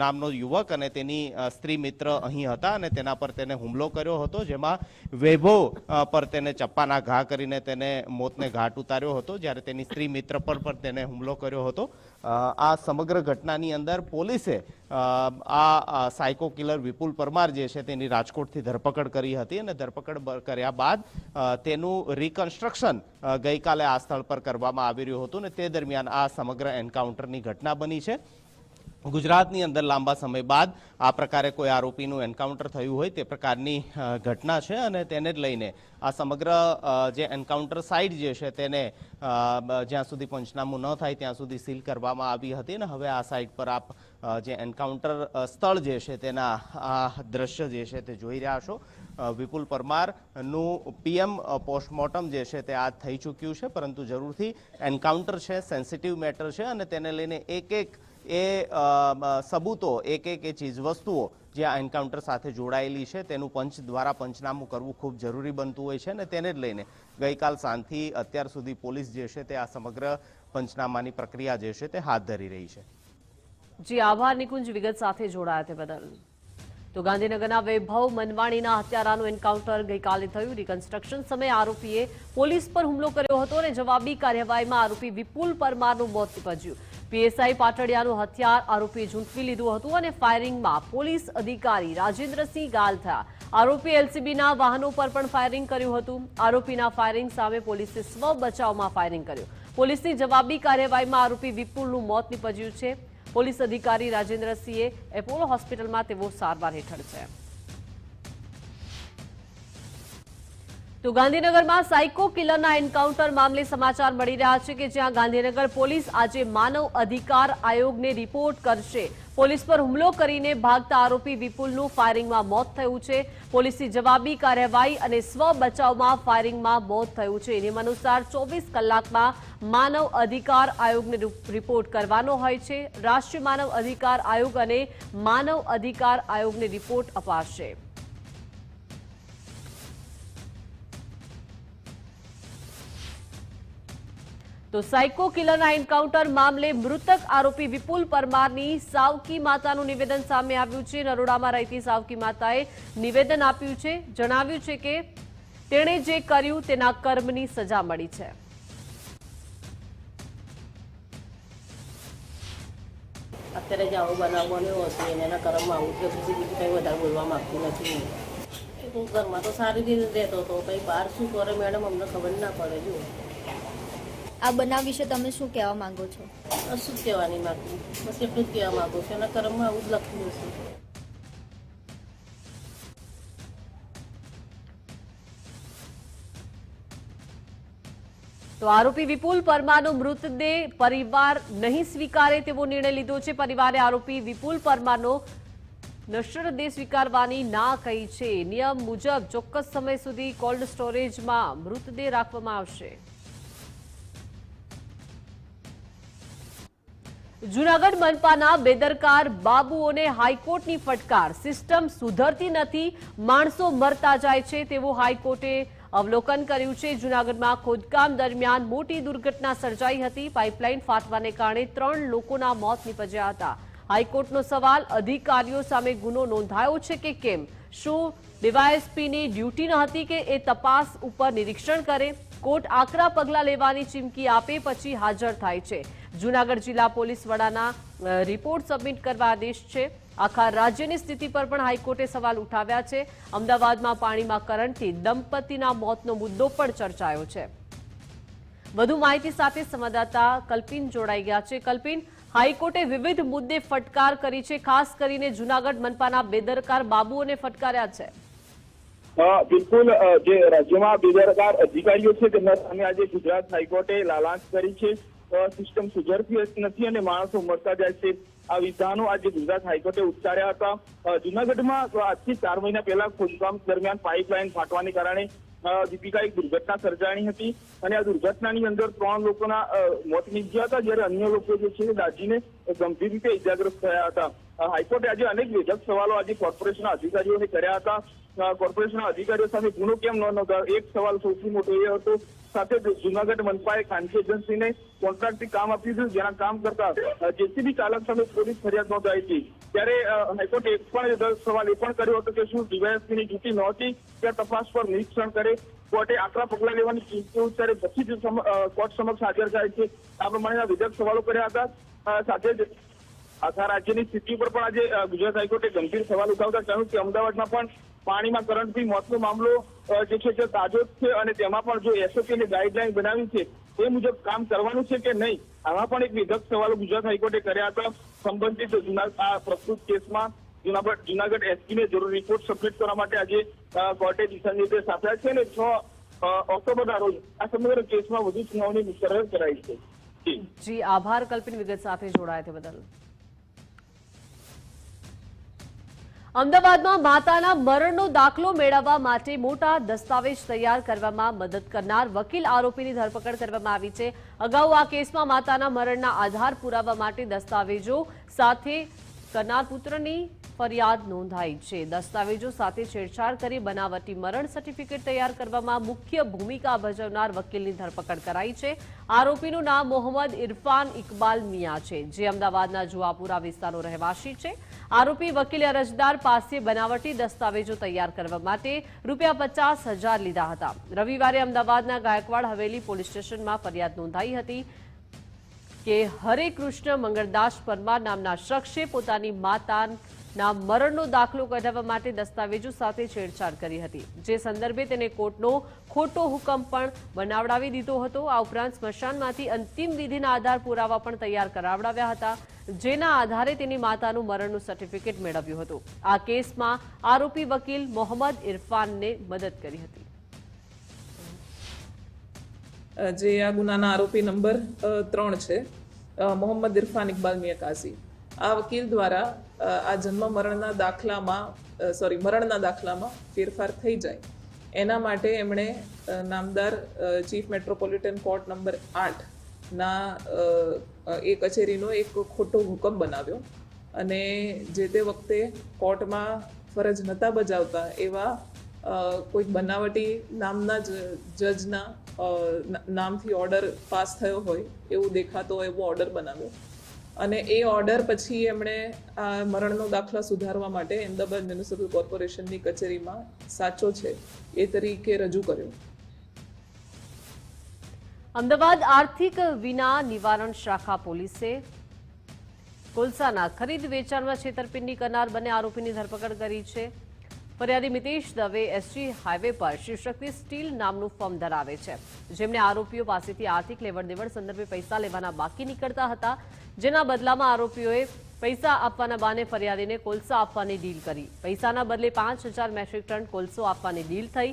O: નામનો યુવક અને તેની સ્ત્રી મિત્ર અહીં હતા અને તેના પર તેને હુમલો કર્યો હતો, જેમાં વૈભવ પર તેને ચપ્પાના ઘા કરીને તેને મોતને ઘાટ ઉતાર્યો હતો, જ્યારે તેની સ્ત્રી મિત્ર પર તેને હુમલો કર્યો હતો. આ સમગ્ર ઘટનાની અંદર પોલીસે આ સાયકો કિલર વિપુલ પરમાર જે છે તેની રાજકોટથી ધરપકડ કરી હતી અને ધરપકડ કર્યા બાદ તેનું રિકન્સ્ટ્રક્શન ગઈકાલે આ સ્થળ પર કરવામાં આવી રહ્યું હતું ને તે દરમિયાન આ સમગ્ર એન્કાઉન્ટરની ઘટના બની છે. ગુજરાતની અંદર લાંબા સમય બાદ આ પ્રકારે કોઈ આરોપીનું એન્કાઉન્ટર થયું હોય તે પ્રકારની ઘટના છે અને તેને જ લઈને આ સમગ્ર જે એન્કાઉન્ટર સાઇટ જે છે તેને જ્યાં સુધી પંચનામું ન થાય ત્યાં સુધી સીલ કરવામાં આવી હતી અને હવે આ સાઇટ પર આપ જે એન્કાઉન્ટર સ્થળ જે છે તેના આ દ્રશ્ય જે છે તે જોઈ રહ્યા છો. વિપુલ પરમારનું પીએમ પોસ્ટમોર્ટમ જે છે તે આજ થઈ ચૂક્યું છે, પરંતુ જરૂરથી એન્કાઉન્ટર છે, સેન્સિટિવ મેટર છે અને તેને લઈને એક સબૂતો એક એ ચીજવસ્તુઓ જે આ એન્કાઉન્ટર સાથે જોડાયેલી છે તેનું પંચ દ્વારા પંચનામું કરવું ખૂબ જરૂરી બનતું હોય છે અને તેને જ લઈને ગઈકાલ સાંજથી અત્યાર સુધી પોલીસ જે છે તે આ સમગ્ર પંચનામાની પ્રક્રિયા જે છે તે હાથ ધરી રહી છે.
A: જી આભાર નિકુંજ, વિગત સાથે જોડાયા તે બદલ. તો ગાંધીનગરના વૈભવ મનવાણીના હત્યારાનું એન્કાઉન્ટર ગઈકાલે થયું. રિકન્સ્ટ્રક્શન સમયે આરોપીએ પોલીસ પર હુમલો કર્યો હતો અને જવાબી કાર્યવાહીમાં આરોપી વિપુલ પરમારનું મોત નીપજ્યું. પીએસઆઈ પાટડિયાનું હથિયાર આરોપીએ ઝૂંટવી લીધું હતું અને ફાયરિંગમાં પોલીસ અધિકારી રાજેન્દ્રસિંહ ગાલ થયા. આરોપી એલસીબીના વાહનો પર પણ ફાયરિંગ કર્યું હતું. આરોપીના ફાયરિંગ સામે પોલીસે સ્વ બચાવમાં ફાયરિંગ કર્યું. પોલીસની જવાબી કાર્યવાહીમાં આરોપી વિપુલનું મોત નીપજ્યું છે. પોલીસ અધિકારી રાજેન્દ્રસિંહે એપોલો હોસ્પિટલમાં તેઓ સારવાર હેઠળ છે. તો ગાંધીનગરમાં સાયકો કિલરના એન્કાઉન્ટર મામલે સમાચાર મળી રહ્યા છે કે જ્યાં ગાંધીનગર પોલીસ આજે માનવ અધિકાર આયોગને રિપોર્ટ કરશે. પોલીસ પર હુમલો કરીને ભાગતા આરોપી વિપુલનું ફાયરિંગમાં મોત થયું છે. પોલીસની જવાબી કાર્યવાહી અને સ્વ બચાવમાં ફાયરિંગમાં મોત થયું છે. નિયમ અનુસાર 24 કલાકમાં માનવ અધિકાર આયોગને રિપોર્ટ કરવાનો હોય છે. રાષ્ટ્રીય માનવ અધિકાર આયોગ અને માનવ અધિકાર આયોગને રિપોર્ટ અપાશે. તો સાયકો કિલરના એન્કાઉન્ટર મામલે મૃતક આરોપી વિપુલ પરમારની સાવકી માતાનું નિવેદન સામે આવ્યું છે. નરોડામાં રહેતી સાવકી માતાએ નિવેદન આપ્યું છે. જણાવ્યું છે કે તેણે જે કર્યું તેના કર્મની સજા મળી છે.
P: અત્યારે જે આવું બનાવ બન્યો હશે એના કર્મમાં આવું કે પછી બીજું કંઈ વધારે બોલવા માંગતું નથી. હું ઘરમાં તો સારી રીતે રહેતો હતો, કંઈ બહાર શું કરે મેડમ અમને ખબર ના પડે. જો
Q: આ બનાવ વિશે તમે શું કહેવા માંગો છો?
P: શું કહેવાની માંગુ, બસ એટલું જ કહેવા માંગુ છું. એના કર્મમાં આવું જ લખેલું છે.
A: તો આરોપી વિપુલ પરમારનો મૃતદેહ પરિવાર નહીં સ્વીકારે તેવો નિર્ણય લીધો છે. પરિવારે આરોપી વિપુલ પરમારનો નશ્વર દેહ સ્વીકારવાની ના કહી છે. નિયમ મુજબ ચોક્કસ સમય સુધી કોલ્ડ સ્ટોરેજમાં મૃતદેહ રાખવામાં આવશે. જૂનાગઢ મનપાના બેદરકાર બાબુઓને હાઈકોર્ટની ફટકાર. સિસ્ટમ સુધરતી નથી, માણસો મરતા જાય છે તેવું હાઈકોર્ટે અવલોકન કર્યું છે. જૂનાગઢમાં ખોદકામ દરમિયાન મોટી દુર્ઘટના સર્જાઈ હતી. પાઇપલાઇન ફાટવાને કારણે 3 લોકોના મોત નીપજ્યા હતા. હાઈકોર્ટનો સવાલ, અધિકારીઓ સામે ગુનો નોંધાયો છે કે કેમ? શું ડીવાયએસપીની ડ્યુટી ન હતી કે એ તપાસ ઉપર નિરીક્ષણ કરે? કોર્ટ આકરા પગલાં લેવાની ચીમકી આપે પછી હાજર થાય છે. જૂનાગઢ જિલ્લા પોલીસ વડાના રિપોર્ટ સબમિટ કરવા આદેશ છે. આખા રાજ્યની સ્થિતિ પર પણ હાઈકોર્ટે સવાલ ઉઠાવ્યા છે. અમદાવાદમાં પાણીમાં કરંટથી દંપતીના મોતનો મુદ્દો પણ ચર્ચાયો છે. વધુ માહિતી સાથે સંવાદદાતા કલ્પિન જોડાઈ ગયા છે. કલ્પિન, હાઈકોર્ટે વિવિધ મુદ્દે ફટકાર કરી છે, ખાસ કરીને જૂનાગઢ મનપાના બેદરકાર બાબુઓને ફટકાર્યા છે.
R: બિલકુલ જે રાજ્યમાં બેદરકાર અધિકારીઓ છે તેમના સામે આજે ગુજરાત હાઈકોર્ટે લાલાંશ કરી છે. સિસ્ટમ સુધરતી નથી અને માણસો મળતા જાય છે. આ વિધાનો આજે ગુજરાત હાઈકોર્ટે ઉચ્ચાર્યા હતા. જુનાગઢમાં આજથી 4 મહિના પહેલા ખોદકામ દરમિયાન પાઇપલાઇન ફાટવાને કારણે દીપિકા એક દુર્ઘટના સર્જાણી હતી અને આ દુર્ઘટનાની અંદર 3 લોકોના મોત નીપજ્યા હતા, જ્યારે અન્ય લોકો જે છે દાજીને ગંભીર રીતે ઇજાગ્રસ્ત થયા હતા. હાઈકોર્ટે આજે અનેક વેધક સવાલો આજે કોર્પોરેશનના અધિકારીઓને કર્યા હતા. કોર્પોરેશનના અધિકારીઓ સામે ગુનો કેમ ન નોંધાયો, એક સવાલ સૌથી મોટો એ હતો. સાથે જુનાગઢ મનપાએ ખાનગી એજન્સીને કોન્ટ્રાક્ટથી કામ આપ્યું હતું, જેના કામ કરતા જેસીબી ચાલક સામે પોલીસ ફરિયાદ નોંધાઈ હતી. ત્યારે હાઈકોર્ટે એક પણ સવાલ એ પણ કર્યો હતો કે શું ડીવાયએસપીની ડ્યુટી નહોતી કે તપાસ પર નિરીક્ષણ કરે. કોર્ટે આકરા પગલાં લેવાની ચીમકી ઉચ્ચારી પછી જ કોર્ટ સમક્ષ હાજર થાય છે. આ પ્રમાણેના વિધક સવાલો કર્યા હતા. સાથે જ આખા રાજ્યની સ્થિતિ પર પણ આજે ગુજરાત હાઈકોર્ટે ગંભીર સવાલ ઉઠાવતા કહ્યું કે અમદાવાદમાં પણ પાણીમાં કરંટથી મોતનો મામલો જે છે તે તાજો જ છે અને તેમાં પણ જો એસઓપીની ગાઈડલાઈન બનાવી છે એ મુજબ કામ કરવાનું છે કે નહીં, આવા પણ એક વિધક સવાલો ગુજરાત હાઈકોર્ટે કર્યા હતા. સંબંધિત આ પ્રસ્તુત કેસમાં જુનાગઢ એસપીને જરૂરી રિપોર્ટ સબમિટ કરવા માટે આજે કોર્ટે દિશા નિર્દેશ આપ્યા છે અને 6 ઓક્ટોબરના રોજ આ સમગ્ર કેસમાં વધુ સુનાવણી મુકરર કરાઈ છે.
A: જી આભાર કલ્પિન, વિગત સાથે જોડાયા તે બદલ. અમદાવાદમાં માતાના મરણનો દાખલો મેળવવા માટે મોટા દસ્તાવેજ તૈયાર કરવામાં મદદ કરનાર વકીલ આરોપીની ધરપકડ કરવામાં આવી છે. અગાઉ આ કેસમાં માતાના મરણના આધાર પુરાવા માટે દસ્તાવેજો સાથે કરનાર પુત્રની ફરિયાદ નોંધાઈ છે. દસ્તાવેજો સાથે છેડછાડ કરી બનાવટી મરણ સર્ટિફિકેટ તૈયાર કરવામાં મુખ્ય ભૂમિકા ભજવનાર વકીલની ધરપકડ કરાઈ છે. આરોપીનું નામ મોહમ્મદ ઇરફાન ઇકબાલ મિયા છે, જે અમદાવાદના જુહાપુરા વિસ્તારનો રહેવાસી છે. આરોપી વકીલે અરજદાર પાસે બનાવટી દસ્તાવેજો તૈયાર કરવા માટે ₹50,000 લીધા હતા. રવિવારે અમદાવાદના ગાયકવાડ હવેલી પોલીસ સ્ટેશનમાં ફરિયાદ નોંધાઈ હતી કે હરે કૃષ્ણ મંગળદાસ પરમાર નામના શખ્સે પોતાની માતાના મરણનો દાખલો કઢાવવા માટે દસ્તાવેજો સાથે છેડછાડ કરી હતી, જે સંદર્ભે તેને કોર્ટનો ખોટો હુકમ પણ બનાવડાવી દીધો હતો. આ ઉપરાંત સ્મશાનમાંથી અંતિમ વિધિના આધાર પુરાવા પણ તૈયાર કરાવડાવ્યા હતા, જેના આધારે તેની માતાનું મરણનું સર્ટિફિકેટ મેળવ્યું હતું. આ કેસમાં આરોપી વકીલ મોહમ્મદ ઇરફાનને મદદ કરી હતી.
S: જે આ ગુનાના આરોપી નંબર 3 છે, મોહમ્મદ ઇરફાન ઇકબાલ મિયા કાઝી. આ વકીલ દ્વારા આ મરણના દાખલામાં ફેરફાર થઈ જાય એના માટે એમણે નામદાર ચીફ મેટ્રોપોલિટન કોર્ટ નંબર 8 ના એ કચેરીનો એક ખોટો હુકમ બનાવ્યો અને જે તે વખતે કોર્ટમાં ફરજ નહોતા બજાવતા એવા કોઈક બનાવટી નામના જજના નામથી ઓર્ડર પાસ થયો હોય એવું દેખાતો હોય એવો ઓર્ડર બનાવ્યો અને એ ઓર્ડર પછી એમણે આ મરણનો દાખલા સુધારવા માટે અમદાવાદ મ્યુનિસિપલ કોર્પોરેશનની કચેરીમાં સાચો છે એ તરીકે રજૂ કર્યો.
A: અમદાવાદ આર્થિક વિના નિવારણ શાખા પોલીસે કોલસાના ખરીદ વેચાણમાં છેતરપિંડી કરનાર બંને આરોપીની ધરપકડ કરી છે. ફરિયાદી મિતેશ દવે એસજી હાઈવે પર શિવશક્તિ સ્ટીલ નામનું ફર્મ ધરાવે છે, જેમને આરોપીઓ પાસેથી આર્થિક લેવડ-દેવડ સંદર્ભે પૈસા લેવાના બાકી નીકળતા હતા, જેના બદલામાં આરોપીઓએ પૈસા આપવાના બહાને ફરિયાદીને કોલસા આપવાની ડીલ કરી. પૈસાના બદલે 5,000 મેટ્રિક ટન કોલસો આપવાની ડીલ થઈ.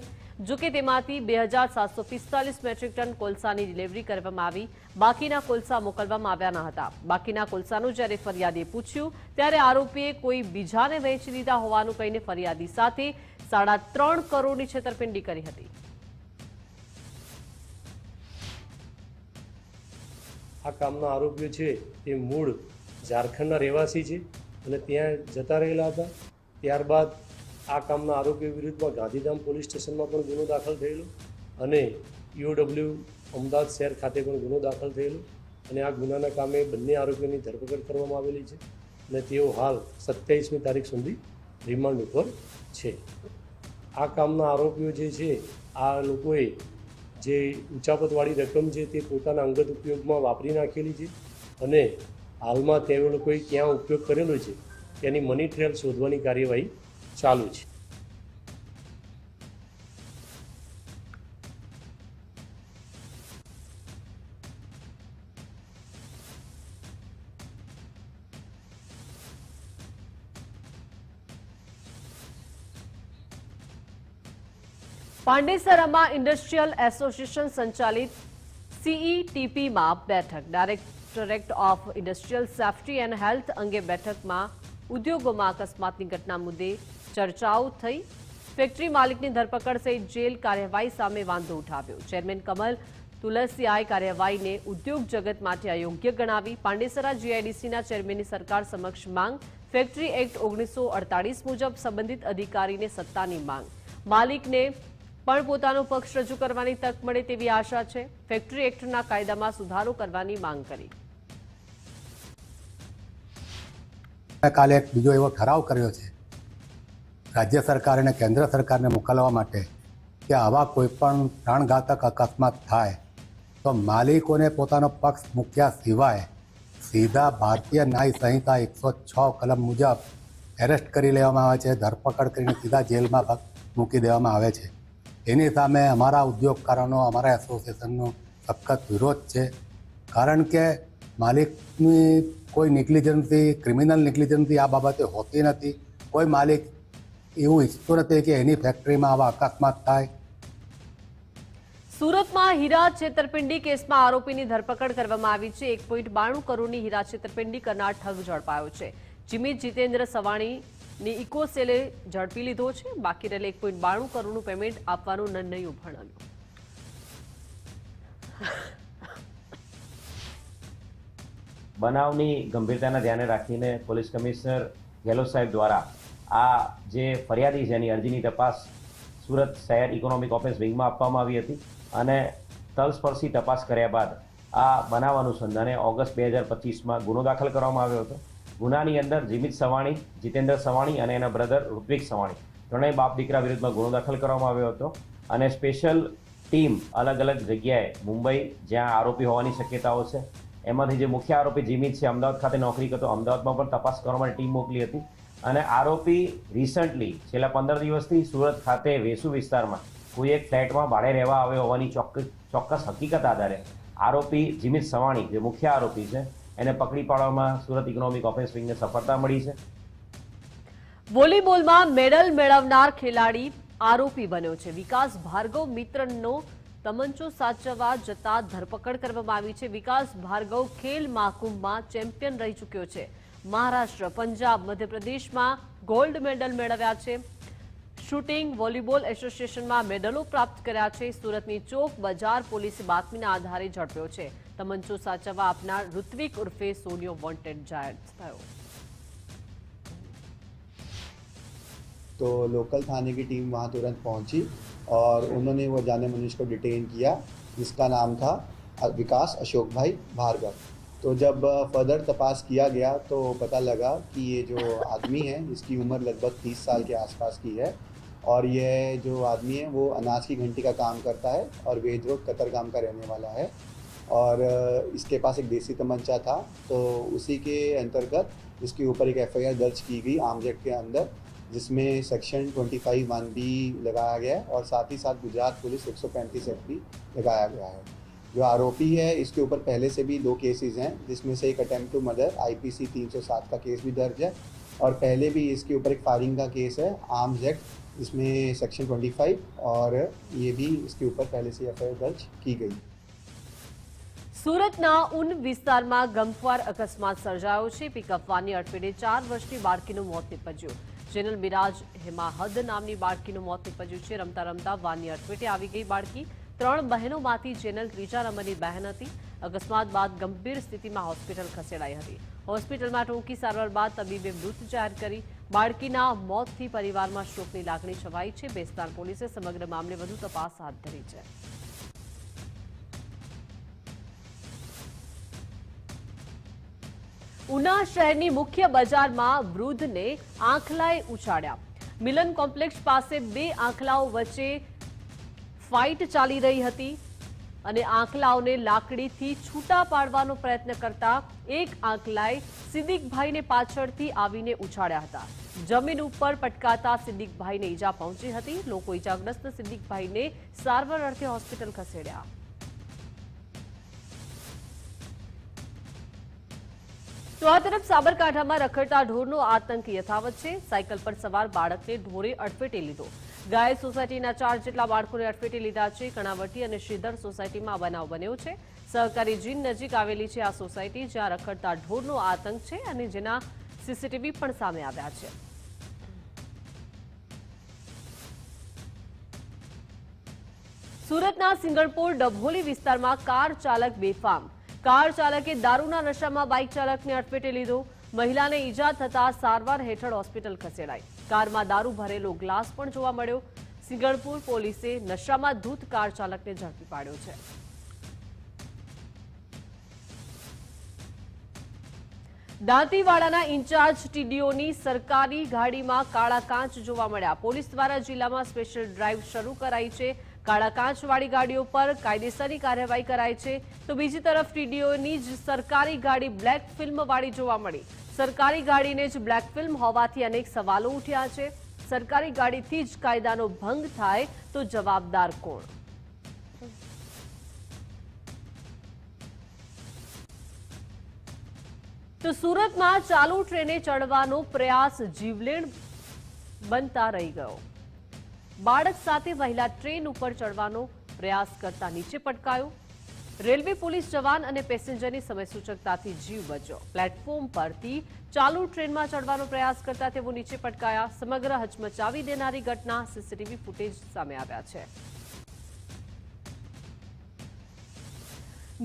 A: જોકે તેમાંથી 2,745 મેટ્રિક ટન કોલસાની ડિલિવરી કરવામાં આવી. બાકીના કોલસા મોકલવામાં આવ્યા ન હતા. બાકીના કોલસાનું જ્યારે ફરિયાદીએ પૂછ્યું ત્યારે આરોપીએ કોઈ બીજાને વેચી દીધા હોવાનું કહીને ફરિયાદી સાથે 3.5 કરોડની છેતરપિંડી કરી હતી.
T: આ કામના આરોપીઓ છે તે મૂળ ઝારખંડના રહેવાસી છે અને ત્યાં જતા રહેલા હતા. ત્યારબાદ આ કામના આરોપીઓ વિરુદ્ધમાં ગાંધીધામ પોલીસ સ્ટેશનમાં પણ ગુનો દાખલ થયેલો અને EOW અમદાવાદ શહેર ખાતે પણ ગુનો દાખલ થયેલો અને આ ગુનાના કામે બંને આરોપીઓની ધરપકડ કરવામાં આવેલી છે અને તેઓ હાલ 27મી તારીખ સુધી રિમાન્ડ ઉપર છે. આ કામના આરોપીઓ જે છે આ લોકોએ જે ઉચાપતવાળી રકમ છે તે પોતાના અંગત ઉપયોગમાં વાપરી નાખેલી છે અને હાલમાં તે લોકોએ ક્યાં ઉપયોગ કરેલો છે તેની મની ટ્રેલ શોધવાની કાર્યવાહી ચાલુ છે.
A: પાંડેસરામાં ઇન્ડસ્ટ્રીયલ એસોસિએશન સંચાલિત સીઈટીપીમાં બેઠક. Directorate of industrial safety and health અંગે બેઠકમાં ઉદ્યોગોમાં અકસ્માતની ઘટના મુદ્દે ચર્ચાઓ થઈ. ફેક્ટરી માલિકની ધરપકડ સહિત જેલ કાર્યવાહી સામે વાંધો ઉઠાવ્યો. ચેરમેન કમલ તુલસિયાએ કાર્યવાહીને ઉદ્યોગ જગત માટે અયોગ્ય ગણાવી. પાંડેસરા જીઆઈડીસીના ચેરમેનની સરકાર સમક્ષ માંગ. ફેક્ટરી એક્ટ 1948 મુજબ સંબંધિત અધિકારીને સત્તાની માંગ. માલિકને પણ પોતાનો પક્ષ રજૂ કરવાની તક મળે તેવી આશા છે. ફેક્ટરી એક્ટના કાયદામાં સુધારો કરવાની માંગ કરી.
U: કાલે એક બીજો એવો ઠરાવ કર્યો છે રાજ્ય સરકાર અને કેન્દ્ર સરકારને મોકલવા માટે કે આવા કોઈ પણ પ્રાણઘાતક અકસ્માત થાય તો માલિકોને પોતાનો પક્ષ મૂક્યા સિવાય સીધા ભારતીય ન્યાય સંહિતા 106 કલમ મુજબ એરેસ્ટ કરી લેવામાં આવે છે, ધરપકડ કરીને સીધા જેલમાં મૂકી દેવામાં આવે છે. એની સામે અમારા ઉદ્યોગકારોનો, અમારા એસોસિએશનનો સખત વિરોધ છે. કારણ કે માલિકની કોઈ નેગ્લિજન્સી, ક્રિમિનલ નેગ્લિજન્સી આ બાબતે હોતી નથી. કોઈ માલિક એવું ઈચ્છતું નથી કે એની ફેક્ટરીમાં આવા અકસ્માત થાય.
A: સુરતમાં હીરા છેતરપિંડી કેસમાં આરોપીની ધરપકડ કરવામાં આવી છે. 1.92 કરોડની હીરા છેતરપિંડી કરનાર ઠગ ઝડપાયો છે. જીમિત જીતેન્દ્ર સવાણીની ઇકોસેલે ઝડપી લીધો છે. બાકી રહેલ 1.92 કરોડનું પેમેન્ટ આપવાનો નિર્ણય ઉભાણ્યો.
V: બનાવની ગંભીરતાને ધ્યાને રાખીને પોલીસ કમિશનર ગેહલોત સાહેબ દ્વારા આ જે ફરિયાદી છે એની અરજીની તપાસ સુરત શહેર ઇકોનોમિક ઓફેન્સ વિંગમાં આપવામાં આવી હતી અને તલસ્પર્શી તપાસ કર્યા બાદ આ બનાવ અનુસંધાને ઓગસ્ટ 2025માં ગુનો દાખલ કરવામાં આવ્યો હતો. ગુનાની અંદર જીમિત સવાણી, જીતેન્દ્ર સવાણી અને એના બ્રધર ઋત્વિક સવાણી ત્રણેય બાપ દીકરા વિરુદ્ધમાં ગુનો દાખલ કરવામાં આવ્યો હતો અને સ્પેશિયલ ટીમ અલગ અલગ જગ્યાએ મુંબઈ જ્યાં આરોપી હોવાની શક્યતાઓ છે એમાંથી જે મુખ્ય આરોપી જીમિત છે અમદાવાદ ખાતે નોકરી કરતો, અમદાવાદમાં પણ તપાસ કરવા માટે ટીમ મોકલી હતી અને આરોપી રિસન્ટલી છેલ્લા 15 દિવસથી સુરત ખાતે વેસુ વિસ્તારમાં કોઈ એક ફ્લેટમાં ભાડે રહેવા આવ્યો હોવાની ચોક્કસ હકીકત આધારે આરોપી જીમિત સવાણી જે મુખ્ય આરોપી છે એને પકડી પાડવામાં સુરત ઇકોનોમિક ઓફેન્સ વિંગને સફળતા મળી છે.
A: વોલીબોલમાં મેડલ મેળવનાર ખેલાડી આરોપી બન્યો છે. વિકાસ ભાર્ગવ મિત્રનો તમંચો સાચવવા જતા ધરપકડ કરવામાં આવી છે. વિકાસ ભાર્ગવ ખેલ મહાકુંભમાં ચેમ્પિયન રહી ચૂક્યો છે. મહારાષ્ટ્ર, પંજાબ, મધ્યપ્રદેશમાં ગોલ્ડ મેડલ મેળવ્યા છે. શૂટિંગ, વોલીબોલ એસોસિએશનમાં મેડલો પ્રાપ્ત કર્યા છે. સુરતની ચોક બજાર પોલીસે બાતમીના આધારે ઝડપ્યો છે. તમંચો સાચવવા આપનાર ઋત્વિક ઉર્ફે સોનિયો વોન્ટેડ જાહેર થયો.
W: तो लोकल थाने की टीम वहाँ तुरंत पहुँची और उन्होंने वो जाने मनीष को डिटेन किया जिसका नाम था विकास अशोक भाई भार्गव. तो जब फर्दर तपास किया गया तो पता लगा कि ये जो आदमी है इसकी उम्र लगभग 30 साल के आसपास की है और ये जो आदमी है वो अनाज की घंटी का काम करता है और वेज रोड कतरगाम का रहने वाला है और इसके पास एक देसी तमंचा था. तो उसी के अंतर्गत इसके ऊपर एक FIR दर्ज की गई आर्म्स एक्ट के अंदर जिसमें सेक्शन 25(1) भी लगाया गया है और साथ ही साथ गुजरात पुलिस 135 एक्ट भी लगाया गया है. जो आरोपी है इसके ऊपर पहले से भी 2 केसेस हैं जिसमें से एक अटेम्प्ट टू मर्डर IPC 307 का केस भी दर्ज है और पहले भी इसके ऊपर एक फायरिंग का केस है आर्म्स एक्ट इसमें सेक्शन 25 और ये भी इसके ऊपर पहले से FIR दर्ज की गई.
A: સુરતના ઉન વિસ્તારમાં ગમખ્વાર અકસ્માત સર્જાયો છે. પિકઅપ વાનની અડફેટે 4 વર્ષની બાળકીનું મોત નીપજ્યું. જેનલ મિરાજ હેમાહદ નામની બાળકીનું મોત નીપજ્યું છે. રમતા રમતા વાનની અડફેટે આવી ગઈ બાળકી. 3 બહેનોમાંથી જેનલ ત્રીજા નંબરની બહેન હતી. અકસ્માત બાદ ગંભીર સ્થિતિમાં હોસ્પિટલ ખસેડાઈ હતી. હોસ્પિટલમાં ટૂંકી સારવાર બાદ તબીબે મૃત જાહેર કરી. બાળકીના મોતથી પરિવારમાં શોકની લાગણી છવાઈ છે. બેસ્તાન પોલીસે સમગ્ર મામલે વધુ તપાસ હાથ ધરી છે. ઉના શહેરની મુખ્ય બજારમાં વૃદ્ધને આંખલાએ ઉછાળ્યા. મિલન કોમ્પ્લેક્સ પાસે 2 આંખલાઓ વચ્ચે ફાઇટ ચાલી રહી હતી અને આંખલાઓને લાકડીથી છૂટા પાડવાનો પ્રયત્ન કરતા એક આંખલાએ સિદ્દીકભાઈને પાછળથી આવીને ઉછાળ્યા હતા. જમીન ઉપર પટકાતા સિદ્દીકભાઈને ઈજા પહોંચી હતી. લોકો ઈજાગ્રસ્ત સિદ્દીકભાઈને સારવાર અર્થે હોસ્પિટલ ખસેડ્યા. તો આ તરફ સાબરકાંઠામાં રખડતા ઢોરનો આતંક યથાવત છે. સાયકલ પર સવાર બાળકને ઢોરે અડફેટે લીધો. ગાય સોસાયટીના 4 જેટલા બાળકોને અડફેટે લીધા છે. કણાવટી અને શ્રીધર સોસાયટીમાં આ બનાવ બન્યો છે. સહકારી જીન નજીક આવેલી છે આ સોસાયટી, જ્યાં રખડતા ઢોરનો આતંક છે અને જેના સીસીટીવી પણ સામે આવ્યા છે. સુરતના સિંગણપોર ડભોલી વિસ્તારમાં કાર ચાલક બેફામ. કાર ચાલકે દારૂના નશામાં બાઇક ચાલકને અડફેટે લીધો. મહિલાને ઈજા થતા સારવાર હેઠળ હોસ્પિટલ ખસેડાઈ. કારમાં દારૂ ભરેલો ગ્લાસ પણ જોવા મળ્યો. સિંગણપુર પોલીસે નશામાં ધૂત કાર ચાલકને ઝડપી પાડ્યો છે. દાંતીવાડાના ઇન્ચાર્જ ટીડીઓની સરકારી ગાડીમાં કાળા કાંચ જોવા મળ્યા. પોલીસ દ્વારા જિલ્લામાં સ્પેશિયલ ડ્રાઈવ શરૂ કરાઈ છે. કાળા કાંચવાળી ગાડીઓ પર કાયદેસરની કાર્યવાહી કરાઈ છે. તો બીજી તરફ ટીડીઓની જ સરકારી ગાડી બ્લેક ફિલ્મવાળી જોવા મળી. સરકારી ગાડીને જ બ્લેક ફિલ્મ હોવાથી અનેક સવાલો ઉઠ્યા છે. સરકારી ગાડીથી જ કાયદાનો ભંગ થાય તો જવાબદાર કોણ? તો સુરતમાં ચાલુ ટ્રેને ચડવાનો પ્રયાસ જીવલેણ બનતા રહી ગયો. બાળક સાથે મહિલા ટ્રેન ઉપર ચડવાનો પ્રયાસ કરતા નીચે પટકાયો. રેલવે પોલીસ જવાન અને પેસેન્જરની સમયસૂચકતાથી જીવ બચ્યો. પ્લેટફોર્મ પરથી ચાલુ ટ્રેનમાં ચડવાનો પ્રયાસ કરતા તેઓ નીચે પટકાયા. સમગ્ર હચમચાવી દેનારી ઘટના સીસીટીવી ફૂટેજ સામે આવ્યા છે.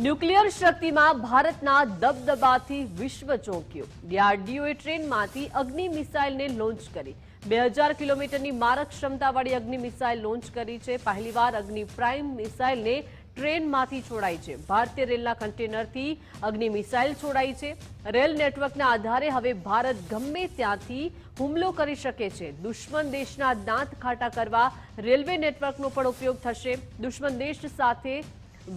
A: ન્યુક્લિયર શક્તિમાં ભારતના દબદબાથી વિશ્વ ચોંક્યું. ડીઆરડીઓએ ટ્રેનમાંથી અગ્નિ મિસાઇલને લોન્ચ કરી. 2000 કિલોમીટરની મારક ક્ષમતાવાળી અગ્નિ મિસાઇલ લોન્ચ કરી છે. પહેલીવાર અગ્નિ પ્રાઇમ મિસાઇલને ટ્રેનમાંથી છોડાઈ છે. ભારતીય રેલના કન્ટેનરથી અગ્નિ મિસાઇલ છોડાઈ છે. રેલ નેટવર્કના આધારે હવે ભારત ગમે ત્યાંથી હુમલો કરી શકે છે. દુશ્મન દેશના દાંત ખાટા કરવા રેલવે નેટવર્કનો પણ ઉપયોગ થશે. દુશ્મન દેશ સાથે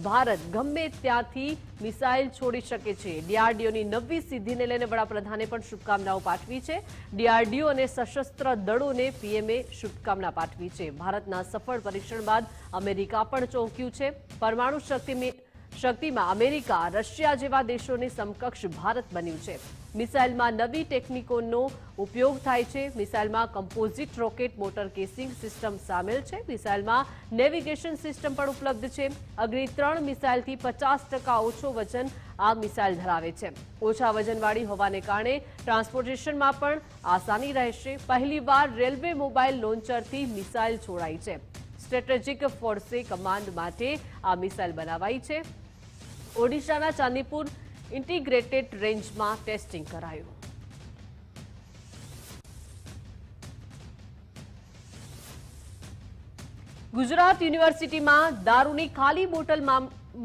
A: ભારત ગમે ત્યાંથી મિસાઇલ છોડી શકે છે. ડીઆરડીઓની નવી સિદ્ધિને લઈને વડાપ્રધાને પણ શુભકામનાઓ પાઠવી છે. ડીઆરડીઓ અને સશસ્ત્ર દળોને પીએમએ શુભકામના પાઠવી છે. ભારતના સફળ પરીક્ષણ બાદ અમેરિકા પણ ચોંક્યું છે. પરમાણુ શક્તિમાં અમેરિકા, રશિયા જેવા દેશોની સમકક્ષ ભારત બન્યું છે. મિસાઇલમાં નવી ટેકનિકોનો ઉપયોગ થાય છે. મિસાઇલમાં composite rocket motor casing system સામેલ છે. મિસાઇલમાં નેવિગેશન સિસ્ટમ પણ ઉપલબ્ધ છે. અગ્નિ 3 મિસાઇલથી 50% ઓછો વજન આ મિસાઇલ ધરાવે છે. ઓછા વજનવાળી હોવાને કારણે ટ્રાન્સપોર્ટેશનમાં પણ આસાની રહેશે. પહેલીવાર રેલવે મોબાઈલ લોન્ચરથી મિસાઇલ છોડાઈ છે. સ્ટ્રેટેજિક ફોર્સે કમાન્ડ માટે આ મિસાઇલ બનાવાઈ છે. ઓડિશાના ચાંદીપુર ઇન્ટિગ્રેટેડ રેન્જમાં ટેસ્ટિંગ કરાયું. ગુજરાત યુનિવર્સિટીમાં દારૂની ખાલી બોટલ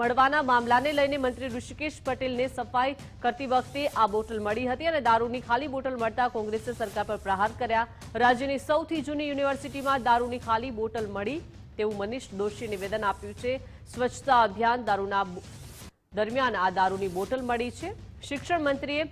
A: મળવાના મામલાને લઈને મંત્રી ઋષિકેશ પટેલને સફાઈ કરતી વખતે આ બોટલ મળી હતી અને દારૂની ખાલી બોટલ મળતા કોંગ્રેસે સરકાર પર પ્રહાર કર્યા. રાજ્યની સૌથી જૂની યુનિવર્સિટીમાં દારૂની ખાલી બોટલ મળી તેવું મનીષ દોશીએ નિવેદન આપ્યું છે. સ્વચ્છતા અભિયાન દરમિયાન આ દારૂની બોટલ મળી છે. શિક્ષણ મંત્રીએ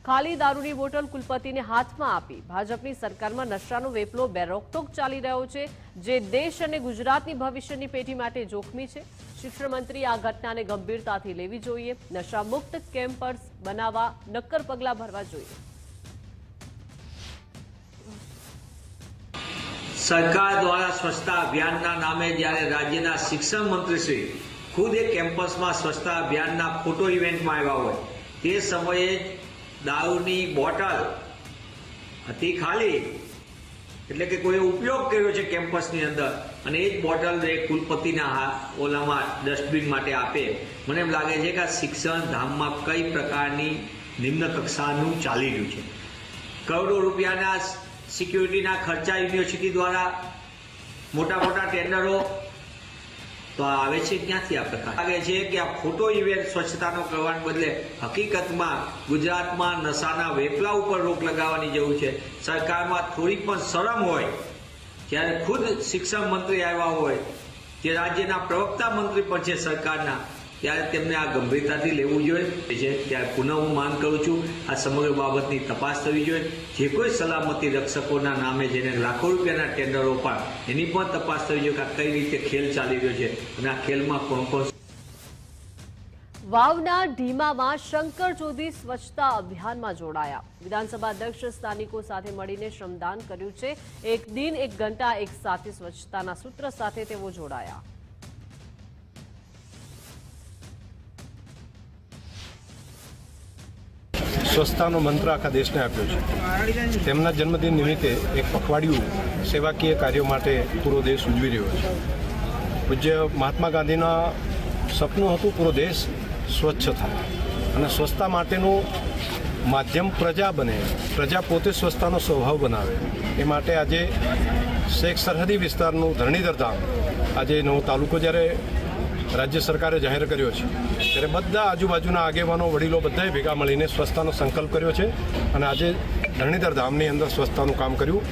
A: ખાલી દારૂની બોટલ કુલપતિને હાથમાં આપી. ભાજપની સરકારમાં નશાનો વેપલો બેરોકટોક ચાલી રહ્યો છે, જે દેશ અને ગુજરાતની ભવિષ્યની પેઢી માટે જોખમી છે. શિક્ષણ મંત્રીએ આ ઘટનાને ગંભીરતાથી લેવી જોઈએ. નશામુક્ત કેમ્પસ બનાવવા નક્કર પગલાં ભરવા જોઈએ.
B: સરકાર દ્વારા સ્વચ્છતા અભિયાનના નામે જ્યારે રાજ્યના શિક્ષણ મંત્રી શ્રી ખુદ એ કેમ્પસમાં સ્વચ્છતા અભિયાનના ફોટો ઇવેન્ટમાં આવ્યા હોય તે સમયે દારૂની બોટલ હતી ખાલી, એટલે કે કોઈ ઉપયોગ કર્યો છે કેમ્પસની અંદર અને એ જ બોટલ એ કુલપતિના ઓલામાં ડસ્ટબિન માટે આપે. મને એમ લાગે છે કે આ શિક્ષણ ધામમાં કઈ પ્રકારની નિમ્ન કક્ષાનું ચાલી રહ્યું છે. કરોડો રૂપિયાના સિક્યુરિટીના ખર્ચા યુનિવર્સિટી દ્વારા મોટા મોટા ટેન્ડરો તો આવે છે ક્યાંથી આ પ્રકાર? લાગે છે કે આ ફોટો ઇવેન્ટ સ્વચ્છતાનો કરવાને બદલે હકીકતમાં ગુજરાતમાં નશાના વેપલા ઉપર રોક લગાવવાની જરૂર છે. સરકારમાં થોડી પણ શરમ હોય, જ્યારે ખુદ શિક્ષણ મંત્રી આવ્યા હોય, જે રાજ્યના પ્રવક્તા મંત્રી પણ છે સરકારના, ત્યારે તેમને આ ગંભીરતાથી લેવું જોઈએ છે. ત્યારે પુનઃ હું માંગ કરું છું આ સમગ્ર બાબતની તપાસ થવી જોઈએ. જે કોઈ સલામતી રક્ષકોના નામે જેને લાખો રૂપિયાના ટેન્ડરો પણ એની પણ તપાસ થવી જોઈએ કે આ કઈ રીતે ખેલ ચાલી રહ્યો છે અને આ ખેલમાં કોણ કોણ.
A: વાવના ઢીમામાં શંકર ચોધી સ્વચ્છતા અભિયાનમાં જોડાયા. વિધાનસભા અધ્યક્ષ સ્થાનિકો સાથે મળીને શ્રમદાન કર્યું છે. એક દિન એક ઘંટા એક સાથે સ્વચ્છતાના સૂત્ર સાથે તેઓ જોડાયા.
K: સ્વચ્છતાનો મંત્ર આખા દેશને આપ્યો છે. તેમના જન્મદિન નિમિત્તે એક પખવાડિયું સેવાકીય કાર્યો માટે પૂરો દેશ ઉજવી રહ્યો છે. પૂજ્ય મહાત્મા ગાંધીના સપનું હતું પૂરો દેશ સ્વચ્છ થાય અને સ્વચ્છતા માટેનું માધ્યમ પ્રજા બને, પ્રજા પોતે સ્વચ્છતાનો સ્વભાવ બનાવે. એ માટે આજે શેખ સરહદી વિસ્તારનું ધરણીધર ધામ, આજે નવો તાલુકો જ્યારે રાજ્ય સરકારે જાહેર કર્યો છે ત્યારે બધા આજુબાજુના આગેવાનો વડીલો બધાએ ભેગા મળીને સ્વચ્છતાનો સંકલ્પ કર્યો છે અને આજે ધરણીધર ધામની અંદર સ્વચ્છતાનું કામ કર્યું.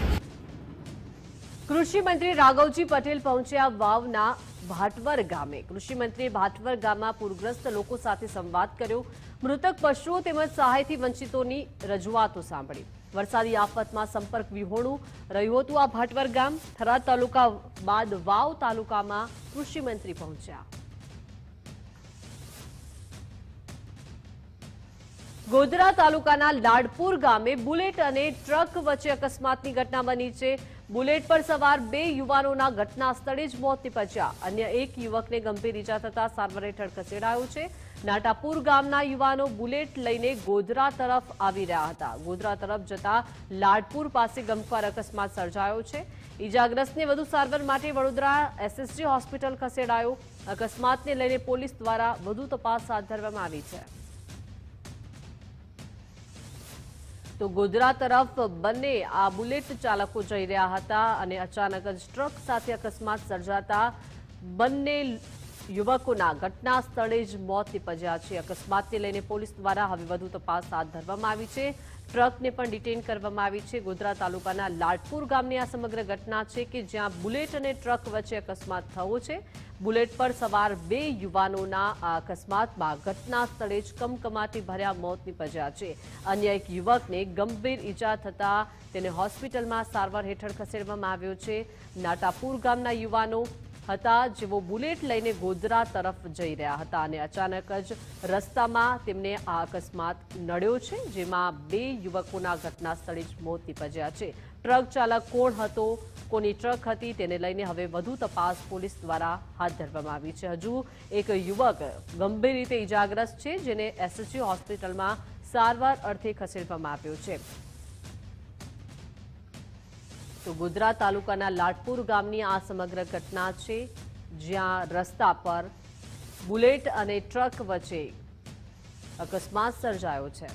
A: કૃષિ મંત્રી રાઘવજી પટેલ પહોંચ્યા વાવના ભાટવર ગામે. કૃષિ મંત્રીએ ભાટવર ગામમાં પૂરગ્રસ્ત લોકો સાથે સંવાદ કર્યો. મૃતક પશુઓ તેમજ સહાયથી વંચિતોની રજૂઆતો સાંભળી. વરસાદી આફતમાં સંપર્ક વિહોણું રહ્યું હતું આ ભાટવર ગામ. થરાદ તાલુકા બાદ વાવ તાલુકામાં કૃષિ મંત્રી પહોંચ્યા. ગોધરા તાલુકાના લાડપુર ગામે બુલેટ અને ટ્રક વચ્ચે અકસ્માતની ઘટના બની છે. બુલેટ પર સવાર 2 યુવાનોના ઘટના સ્થળે જ મોત નીપજ્યા. અન્ય એક યુવકને ગંભીર ઈજા થતા સારવાર હેઠળ ખસેડાયો છે. નાટાપુર ગામના યુવાનો બુલેટ લઈને ગોધરા તરફ આવી રહ્યા હતા. ગોધરા તરફ જતા લાડપુર પાસે ગમખ્વાર અકસ્માત સર્જાયો છે. ઈજાગ્રસ્તને વધુ સારવાર માટે વડોદરા એસએસજી હોસ્પિટલ ખસેડાયો. અકસ્માતને લઈને પોલીસ દ્વારા વધુ તપાસ હાથ ધરવામાં આવી છે. તો ગોધરા તરફ બંને આ બુલેટ ચાલકો જઈ રહ્યા હતા અને અચાનક જ ટ્રક સાથે અકસ્માત સર્જાતા બંને યુવકોના ઘટના સ્થળે જ મોત નીપજ્યા છે. અકસ્માતને લઈને પોલીસ દ્વારા હવે વધુ તપાસ હાથ ધરવામાં આવી છે. ટ્રકને પણ ડિટેન કરવામાં આવી છે. ગોધરા તાલુકાના લાડપુર ગામની આ સમગ્ર ઘટના છે કે જ્યાં બુલેટ અને ટ્રક વચ્ચે અકસ્માત થયો છે. બુલેટ પર સવાર 2 યુવાનોના આ અકસ્માતમાં ઘટના સ્થળે જ કમકમાટી ભર્યા મોત નીપજ્યા છે. અન્ય એક યુવકને ગંભીર ઈજા થતા તેને હોસ્પિટલમાં સારવાર હેઠળ ખસેડવામાં આવ્યો છે. નાટાપુર ગામના યુવાનો હતા જેઓ બુલેટ લઈને ગોધરા તરફ જઈ રહ્યા હતા અને અચાનક જ રસ્તામાં તેમને આ અકસ્માત નડ્યો છે, જેમાં 2 યુવકોના ઘટના સ્થળે જ મોત નીપજ્યા છે. ટ્રક ચાલક કોણ હતો, કોની ટ્રક હતી તેને લઈને હવે વધુ તપાસ પોલીસ દ્વારા હાથ ધરવામાં આવી છે. હજુ એક યુવક ગંભીર રીતે ઈજાગ્રસ્ત છે જેને એસએસજી હોસ્પિટલમાં સારવાર અર્થે ખસેડવામાં આવ્યો છે. તો ગોધરા તાલુકાના લાડપુર ગામની આ સમગ્ર ઘટના છે જ્યાં રસ્તા પર બુલેટ અને ટ્રક વચ્ચે અકસ્માત સર્જાયો છે.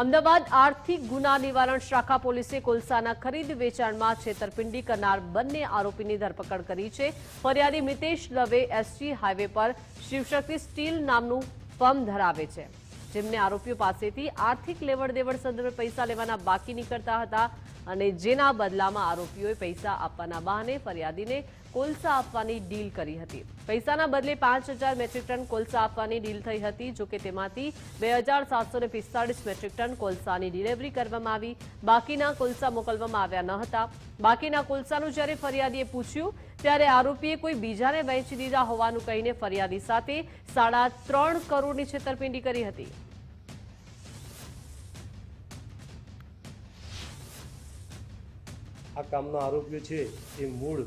A: અમદાવાદ આર્થિક ગુના નિવારણ શાખા પોલીસે કોલસાના ખરીદ વેચાણમાં છેતરપિંડી કરનાર બંને આરોપીની ધરપકડ કરી છે. ફરિયાદી મિતેશ દવે એસજી હાઈવે પર શિવશક્તિ સ્ટીલ નામનું ફર્મ ધરાવે છે, જેમને આરોપીઓ પાસેથી આર્થિક લેવડ દેવડ સંદર્ભે પૈસા લેવાના બાકી નીકળતા હતા અને જેના બદલામાં આરોપીઓએ પૈસા આપવાના બહાને ફરિયાદીને કોલસા આપવાની ડીલ કરી હતી. પૈસાના બદલે 5000 મેટ્રિક ટન કોલસા આપવાની ડીલ થઈ હતી. જોકે તેમાંથી 2745 મેટ્રિક ટન કોલસાની ડિલિવરી કરવામાં આવી. બાકીના કોલસા મોકલવામાં આવ્યા ન હતા. બાકીના કોલસાનું જ્યારે ફરિયાદીએ પૂછ્યું ત્યારે આરોપીએ કોઈ બીજાને વેચી દીધા હોવાનું કહીને ફરિયાદી સાથે 3.5 કરોડની છેતરપિંડી કરી હતી.
T: આ કામના આરોપીઓ છે એ મૂળ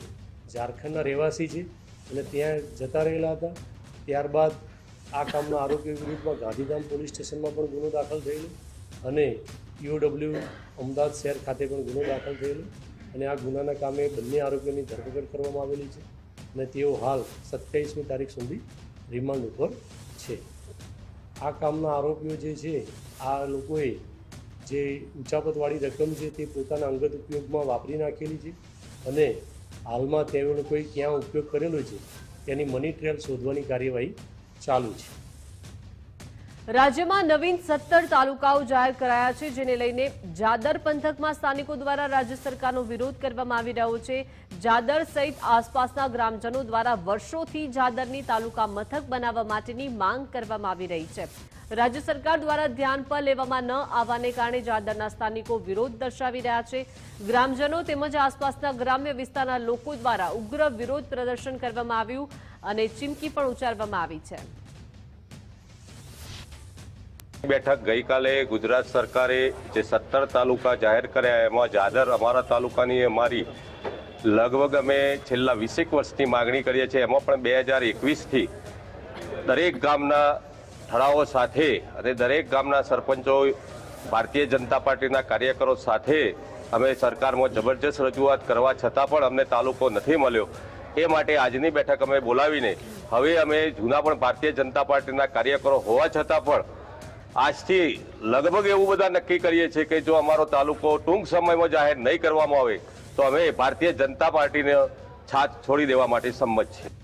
T: ઝારખંડના રહેવાસી છે અને ત્યાં જતા રહેલા હતા. ત્યારબાદ આ કામના આરોપીઓ વિરુદ્ધમાં ગાંધીધામ પોલીસ સ્ટેશનમાં પણ ગુનો દાખલ થયેલો અને EOW અમદાવાદ શહેર ખાતે પણ ગુનો દાખલ થયેલો અને આ ગુનાના કામે બંને આરોપીઓની ધરપકડ કરવામાં આવેલી છે અને તેઓ હાલ 27મી તારીખ સુધી રિમાન્ડ ઉપર છે. આ કામના આરોપીઓ જે છે આ લોકોએ જે ઉચાપતવાળી રકમ છે તે પોતાના અંગત ઉપયોગમાં વાપરી નાખેલી છે અને હાલમાં તે લોકોએ ક્યાં ઉપયોગ કરેલો છે તેની મની ટ્રેલ શોધવાની કાર્યવાહી ચાલુ છે.
A: રાજ્યમાં નવીન 17 તાલુકાઓ જાહેર કરાયા છે, જેને લઈને જાદર પંથકમાં સ્થાનિકો દ્વારા રાજ્ય સરકારનો વિરોધ કરવામાં આવી રહ્યો છે. જાદર સહિત આસપાસના ગ્રામજનો દ્વારા વર્ષોથી જાદરની તાલુકા મથક બનાવવા માટેની માંગ કરવામાં આવી રહી છે. રાજ્ય સરકાર દ્વારા ધ્યાન પર લેવામાં ન આવવાને કારણે જાદરના સ્થાનિકો વિરોધ દર્શાવી રહ્યા છે. ગ્રામજનો તેમજ આસપાસના ગ્રામ્ય વિસ્તારના લોકો દ્વારા ઉગ્ર વિરોધ પ્રદર્શન કરવામાં આવ્યું. અને ચીમકી પણ ઉચ્ચારવામાં આવી છે.
C: બેઠક ગઈકાલે ગુજરાત સરકારે જે 17 તાલુકા જાહેર કર્યા એમાં જાદર અમારા તાલુકાની અમારી લગભગ અમે છેલ્લા 20 વર્ષથી માગણી કરીએ છીએ. એમાં પણ 2021થી દરેક ગામના ઠરાવો સાથે અને દરેક ગામના સરપંચો ભારતીય જનતા પાર્ટીના કાર્યકરો સાથે અમે સરકારમાં જબરજસ્ત રજૂઆત કરવા છતાં પણ અમને તાલુકો નથી મળ્યો. એ માટે આજની બેઠક અમે બોલાવીને હવે અમે જૂના પણ ભારતીય જનતા પાર્ટીના કાર્યકરો હોવા છતાં પણ આજથી લગભગ એવું બધા નક્કી કરીએ છીએ કે જો અમારો તાલુકો ટૂંક સમયમાં જાહેર નહીં કરવામાં આવે તો અમે ભારતીય જનતા પાર્ટીને છાત છોડી દેવા માટે સંમત છીએ.